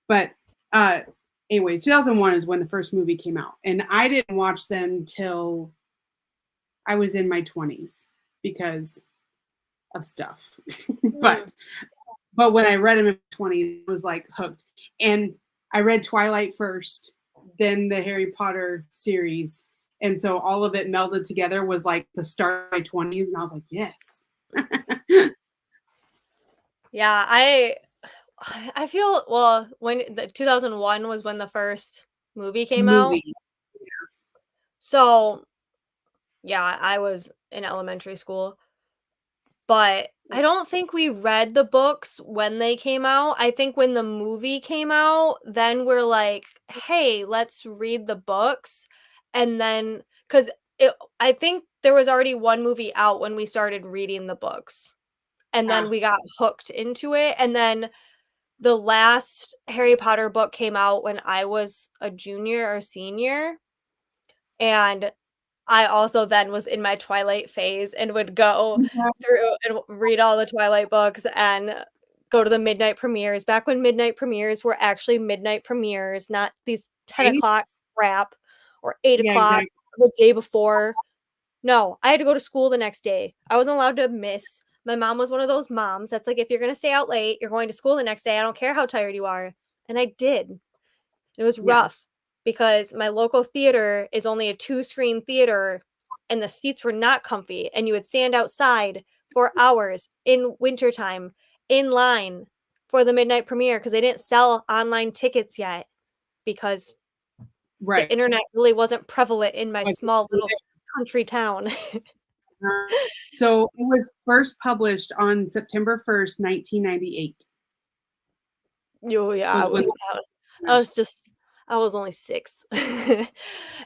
But uh anyways, 2001 is when the first movie came out. And I didn't watch them till I was in my 20s because of stuff. Mm. but when I read them in my 20s, I was like hooked. And I read Twilight first, then the Harry Potter series. And so all of it melded together was like the start of my 20s. And I was like, yes. Yeah, I feel well when the 2001 was when the first movie came out. Movie. So yeah, I was in elementary school. But I don't think we read the books when they came out. I think when the movie came out, then we're like, "Hey, let's read the books." And then 'cause it I think there was already one movie out when we started reading the books, and then Ah, we got hooked into it, and then the last Harry Potter book came out when I was a junior or senior, and I also then was in my Twilight phase and would go yeah, through and read all the Twilight books and go to the midnight premieres, back when midnight premieres were actually midnight premieres, not these 10 right? o'clock crap or 8 Yeah, o'clock exactly. the day before. No, I had to go to school the next day. I wasn't allowed to miss. My mom was one of those moms that's like, "If you're gonna stay out late, you're going to school the next day. I don't care how tired you are." And I did. It was Yeah, rough because my local theater is only a two-screen theater, and the seats were not comfy, and you would stand outside for hours in wintertime in line for the midnight premiere because they didn't sell online tickets yet because the right. internet really wasn't prevalent in my Like, small little country town. so it was first published on September 1st, 1998 Oh, yeah, was when I was just I was only 6.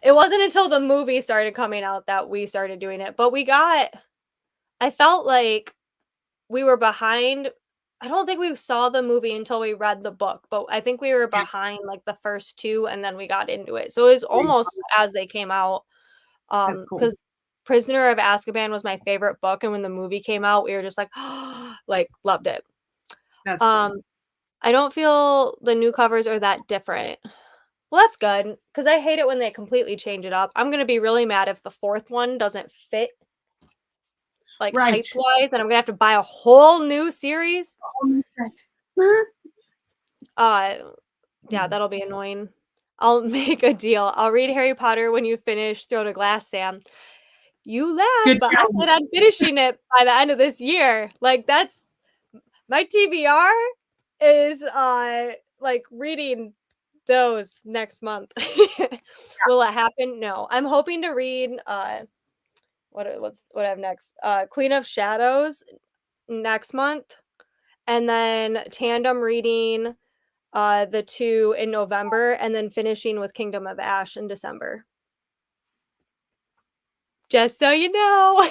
It wasn't until the movie started coming out that we started doing it, but we got I felt like we were behind. I don't think we saw the movie until we read the book, but I think we were Yeah, behind, like, the first 2, and then we got into it. So it was yeah, almost as they came out, that's cool. because Prisoner of Azkaban was my favorite book, and when the movie came out, we were just like, like, loved it. That's cool. Um, I don't feel the new covers are that different. Well, that's good because I hate it when they completely change it up. I'm gonna be really mad if the 4th one doesn't fit, like, Right. heights-wise, and I'm gonna have to buy a whole new series. Oh, that's Uh, yeah, that'll be annoying. I'll make a deal. I'll read Harry Potter when you finish Throne of Glass, Sam. You laugh, good but I challenge. said I'm finishing it by the end of this year. Like, that's my TBR is, like, reading those next month. Will it happen? No. I'm hoping to read, what I have next? Queen of Shadows next month, and then tandem reading, the 2 in November, and then finishing with Kingdom of Ash in December. Just so you know.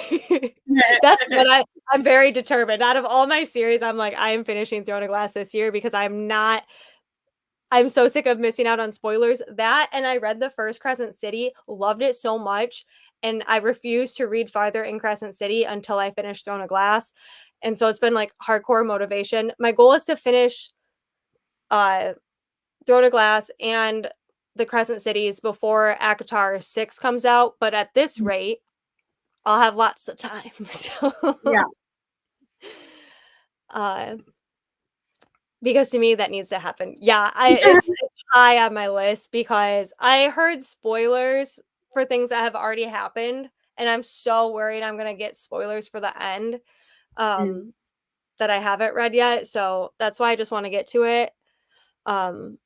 That's what I'm very determined. Out of all my series, I'm like, I am finishing Throne of Glass this year because I'm so sick of missing out on spoilers. That and I read the first Crescent City, loved it so much, and I refused to read farther in Crescent City until I finished Throne of Glass. And so it's been like hardcore motivation. My goal is to finish uh Throne of Glass and the Crescent Cities before ACOTAR 6 comes out, but at this rate, I'll have lots of time. Yeah. Uh, because to me that needs to happen. Yeah, it's high on my list because I heard spoilers for things that have already happened, and I'm so worried I'm gonna get spoilers for the end, Mm, um, that I haven't read yet, so that's why I just wanna get to it. Um,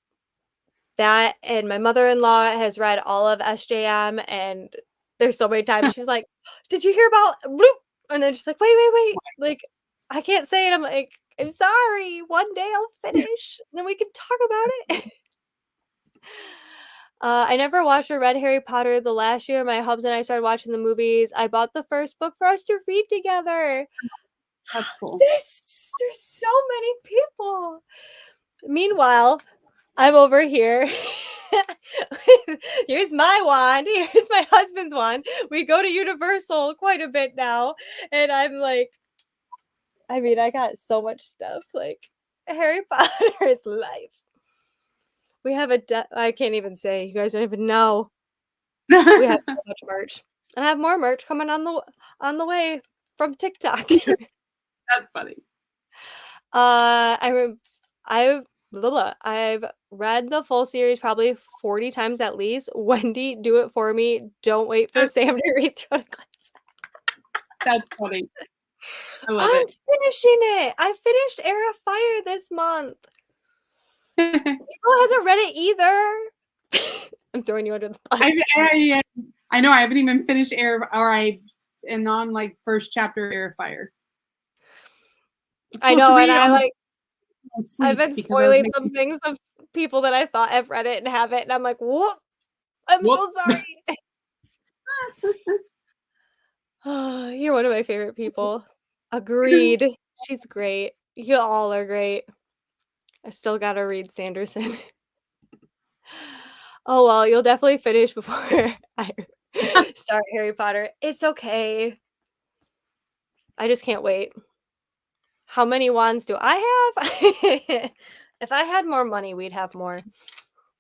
that and my mother-in-law has read all of SJM, and there's so many times she's like, "Did you hear about bloop?" And then she's like, "Wait, wait, wait." Like, I can't say it. I'm like, "I'm sorry. One day I'll finish, and then we can talk about it." I never watched or read Harry Potter. The last year my hubs and I started watching the movies, I bought the first book for us to read together. that's cool. There's so many people. Meanwhile, I'm over here. Here's my wand. Here's my husband's wand. We go to Universal quite a bit now, and I'm like, I mean, I got so much stuff. Like Harry Potter's life. We have I can't even say. You guys don't even know. We have so much merch, and I have more merch coming on the way from TikTok. That's funny. I rem I've blah, blah, I've read the full series probably 40 times at least. Wendy, do it for me. Don't wait for Sam to read through the class. That's funny. I love I'm it. finishing it. I finished Air of Fire this month. April hasn't read it either. I'm throwing you under the bus. I know I haven't even finished Air or I am on like first chapter Air Fire. I'm I supposed to know, and read it on the I've sleep been because I was spoiling some making things of people that I thought have read it and haven't, and I'm like, "Whoop, I'm whoop. so sorry." You're one of my favorite people. Agreed. She's great. You all are great. I still gotta read Sanderson. Oh, well, you'll definitely finish before I start Harry Potter. It's okay. I just can't wait. How many wands do I have? If I had more money, we'd have more.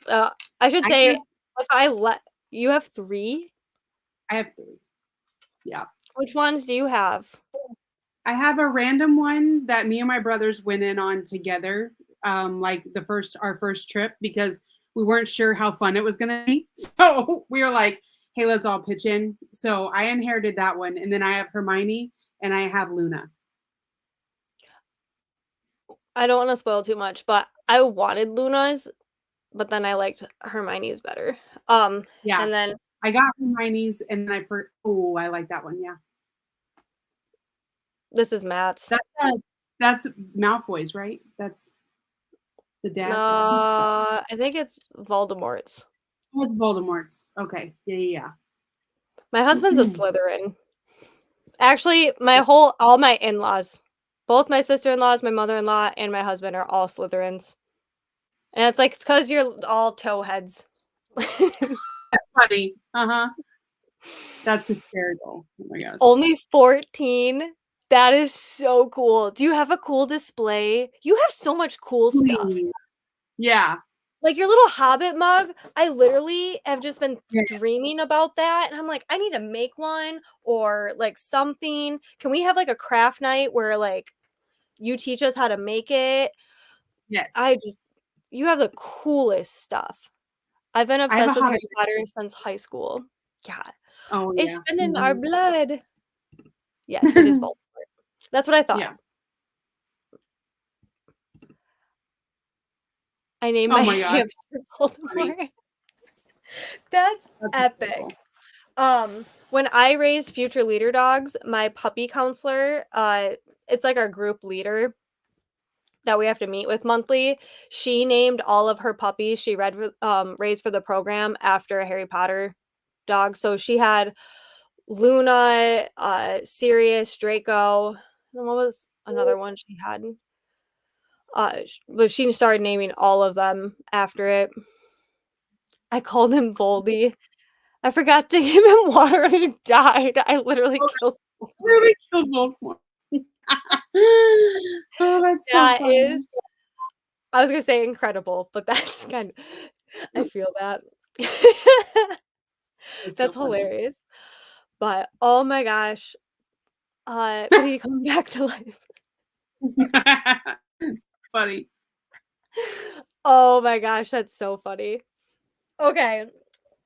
Uh, I should I say, have if I let you have 3? I have 3. Yeah. Which ones do you have? I have a random one that me and my brothers went in on together, like our first trip because we weren't sure how fun it was gonna be. So we were like, hey, let's all pitch in. So I inherited that one, and then I have Hermione and I have Luna. I don't wanna spoil too much, but I wanted Luna's, but then I liked Hermione's better. Yeah. And then I got Hermione's and then oh, I like that one. Yeah. this is Matt's. That's Malfoy's, right? That's the dad's. I think so. I think it's Voldemort's. Oh, it's Voldemort's. Okay. Yeah, yeah, My husband's a yeah. Slytherin. Actually, all my in-laws, both my sister-in-laws, my mother-in-law, and my husband are all Slytherins. And it's like, it's 'cause you're all towheads. That's funny. Uh-huh. That's hysterical. Oh my gosh. Only 14? That is so cool. Do you have a cool display? You have so much cool stuff. Please. Yeah. Like, your little Hobbit mug, I literally have just been Yeah. dreaming about that, and I'm like, "I need to make one or, like, something. Can we have, like, a craft night where, like, you teach us how to make it?" Yes. I just You have the coolest stuff. I've been I have a obsessed with Hobbit. Harry Potter since high school. Yeah. Oh, It's yeah. been in our Mhm. blood. Yes, it is Voldemort. That's what I thought. Yeah. I named Oh my my gosh. hamster Funny. Voldemort. That's That's epic. hysterical. When I raise future leader dogs, my puppy counselor, it's like our group leader that we have to meet with monthly. She named all of her puppies she raised for the program after a Harry Potter dog. So she had Luna, Sirius, Draco, and what was another one she had? But she started naming all of them after it. I called him Voldy. I forgot to give him water and he died. I literally Oh, killed him. really killed Voldemort. Oh, that's so That funny. is I was gonna say incredible, but that's kind of I feel that. That's so That's funny. hilarious. But, oh my gosh, when he comes back to life. Funny. Oh my gosh, that's so funny. Okay.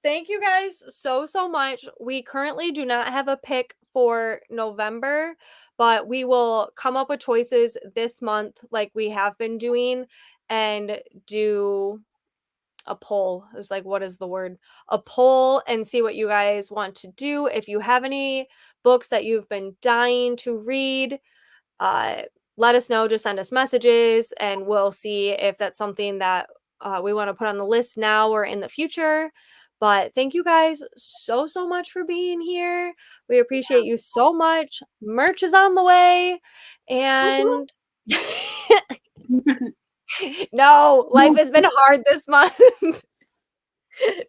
Thank you guys so much. We currently do not have a pick for November, but we will come up with choices this month like we have been doing and do a poll. It's like, what is the word? A poll and see what you guys want to do. If you have any books that you've been dying to read, uh, let us know. Just send us messages and we'll see if that's something that we want to put on the list now or in the future. But thank you guys so much for being here. We appreciate you so much. Merch is on the way. And no, life has been hard this month.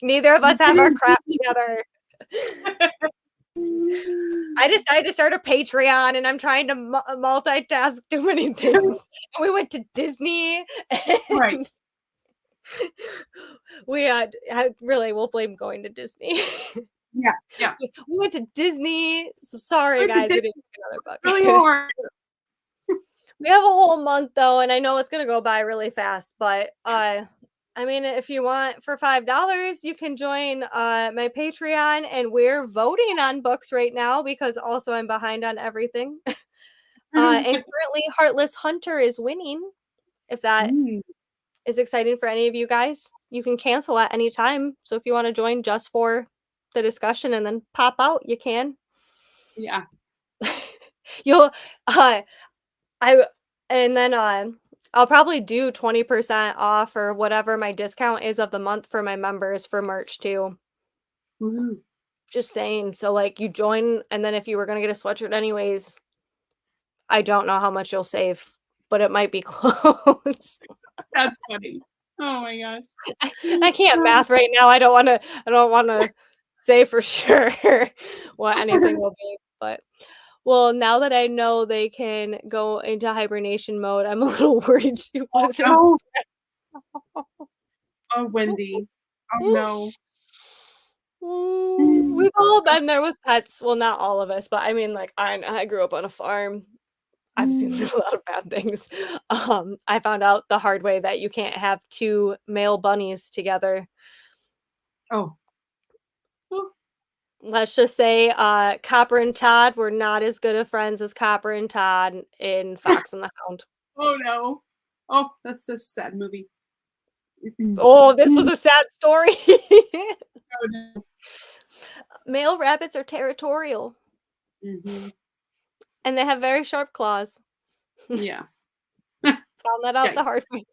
Neither of us have our crap together. I decided to start a Patreon and I'm trying to multitask too many things. And we went to Disney Right. and we had really we'll blame going to Disney. Yeah, yeah. We went to Disney. So sorry But guys, it's we didn't get another really book. hard. We have a whole month though, and I know it's gonna go by really fast, but I mean if you want for $5, you can join my Patreon and we're voting on books right now because also I'm behind on everything. And currently Heartless Hunter is winning. If that Mm, is exciting for any of you guys, you can cancel at any time. So if you want to join just for the discussion and then pop out, you can. yeah. You'll I and then, I'll probably do 20% off or whatever my discount is of the month for my members for merch too. Woohoo. Just saying. So, like, you join, and then if you were gonna get a sweatshirt anyways, I don't know how much you'll save, but it might be close. That's funny. Oh my gosh. I can't math right now. I don't wanna say for sure what anything will be, but well, now that I know they can go into hibernation mode, I'm a little worried she wasn't. Oh, oh, Wendy. Oh, no. We've all been there with pets. Well, not all of us, but I mean, like, I grew up on a farm. I've seen Mm. a lot of bad things. I found out the hard way that you can't have 2 male bunnies together. Oh. Oh, Let's just say, Copper and Todd were not as good of friends as Copper and Todd in Fox and the Hound. oh, no. Oh, that's such a sad movie. Mhm. Oh, this was Mm. a sad story. Oh, no. Male rabbits are territorial, Mhm. and they have very sharp claws. Yeah. Found that out the hard Yikes. way.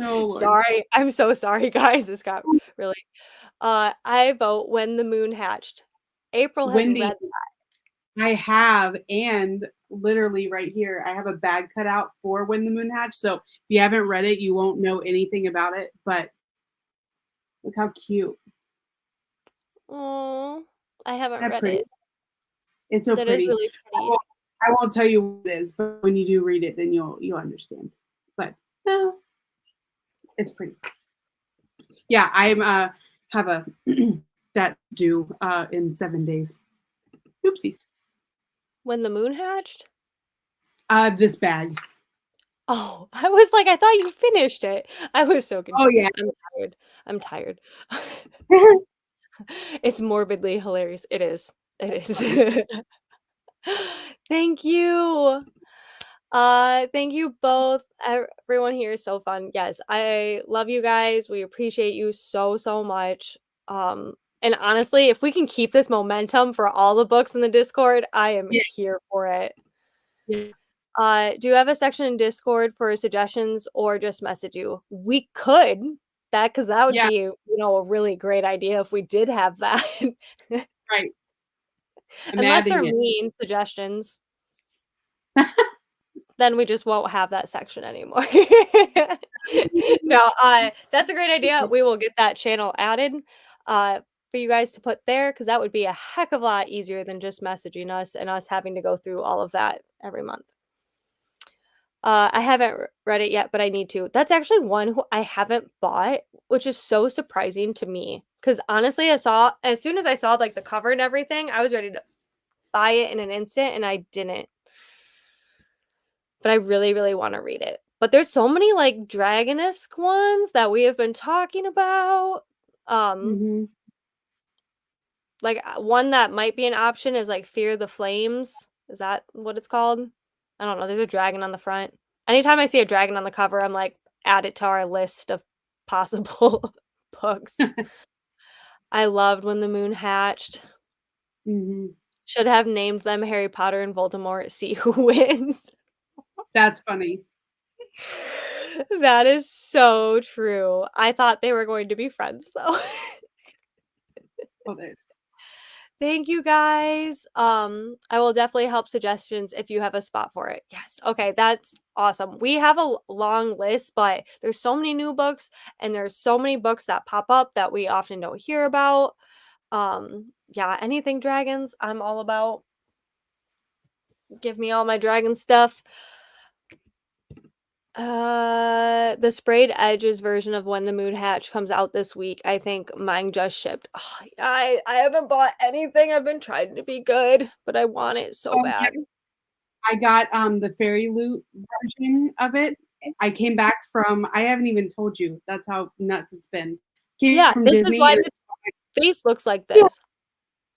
Oh, Lord. Sorry. I'm so sorry, guys. This got really I vote When the Moon Hatched. April has Wendy. read that. I have, and literally right here, I have a bag cut out for When the Moon Hatched, so if you haven't read it, you won't know anything about it, but look how cute. Oh, I haven't Isn't that read pretty? it. It's so That is pretty. really I pretty. won't I won't tell you what it is, but when you do read it, then you'll understand. But, no, it's pretty. Yeah, have a that due, in 7 days. Oopsies. When the Moon Hatched? This bag. Oh, I was like, I thought you finished it. I was so Oh, yeah. confused. I'm tired. I'm tired. It's morbidly hilarious. It is. It That's funny. is. Thank you. Thank you both. Everyone here is so fun. Yes, I love you guys. We appreciate you so, so much. And honestly, if we can keep this momentum for all the books in the Discord, I am Yeah, here for it. yeah, Do you have a section in Discord for suggestions or just message you? We could that because that would yeah, be, a really great idea if we did have that. right. I'm Unless they're adding it. mean suggestions, then we just won't have that section anymore. No, that's a great idea. We will get that channel added, for you guys to put there because that would be a heck of a lot easier than just messaging us and us having to go through all of that every month. I haven't read it yet, but I need to. That's actually one who I haven't bought, which is so surprising to me. Because honestly, as soon as I saw like the cover and everything, I was ready to buy it in an instant, and I didn't. But I really, really want to read it. But there's so many like dragon-esque ones that we have been talking about. Um, Mhm. like one that might be an option is like Fear the Flames. Is that what it's called? I don't know. There's a dragon on the front. Anytime I see a dragon on the cover, I'm like, add it to our list of possible books. I loved When the Moon Hatched. Mhm. Should have named them Harry Potter and Voldemort. See who wins. That's funny. That is so true. I thought they were going to be friends though. Oh, there it is. Thank you guys. I will definitely help suggestions if you have a spot for it. Yes. Okay, that's awesome. We have a long list, but there's so many new books and there's so many books that pop up that we often don't hear about. Yeah, anything dragons, I'm all about. Give me all my dragon stuff. The sprayed edges version of When the Moon Hatch comes out this week. I think mine just shipped. Oh, I haven't bought anything. I've been trying to be good, but I want it so Oh, yeah. bad. I got, the Fairy Loot version of it. I haven't even told you, that's how nuts it's been. Came Yeah, from this is Disney why and this face looks like yeah, this.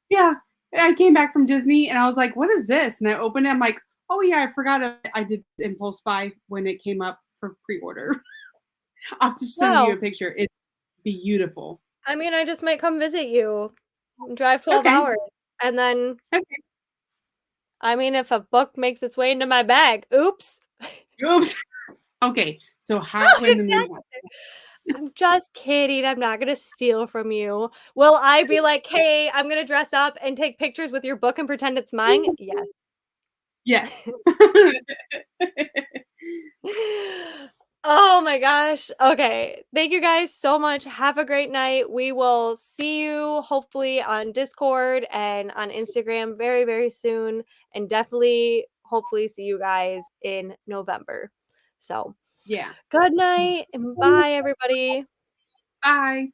yeah. I came back from Disney and I was like, "What is this?" And I opened it, I'm like, "Oh, yeah, I forgot I did impulse buy when it came up for pre-order." I'll have to send you a Wow. picture. It's beautiful. I mean, I just might come visit you, drive 12 Okay, hours, and then, okay. I mean, if a book makes its way into my bag, oops. Oops. Okay, so how When the Moon Exactly. I'm just kidding, I'm not gonna steal from you. Will I be like, "Hey, I'm gonna dress up and take pictures with your book and pretend it's mine?" Hatched. Yes. Yes. Oh my gosh. Okay. Thank you guys so much. Have a great night. We will see you hopefully on Discord and on Instagram very, very soon. And definitely, hopefully, see you guys in November. So, Yeah. good night and bye, everybody. Bye.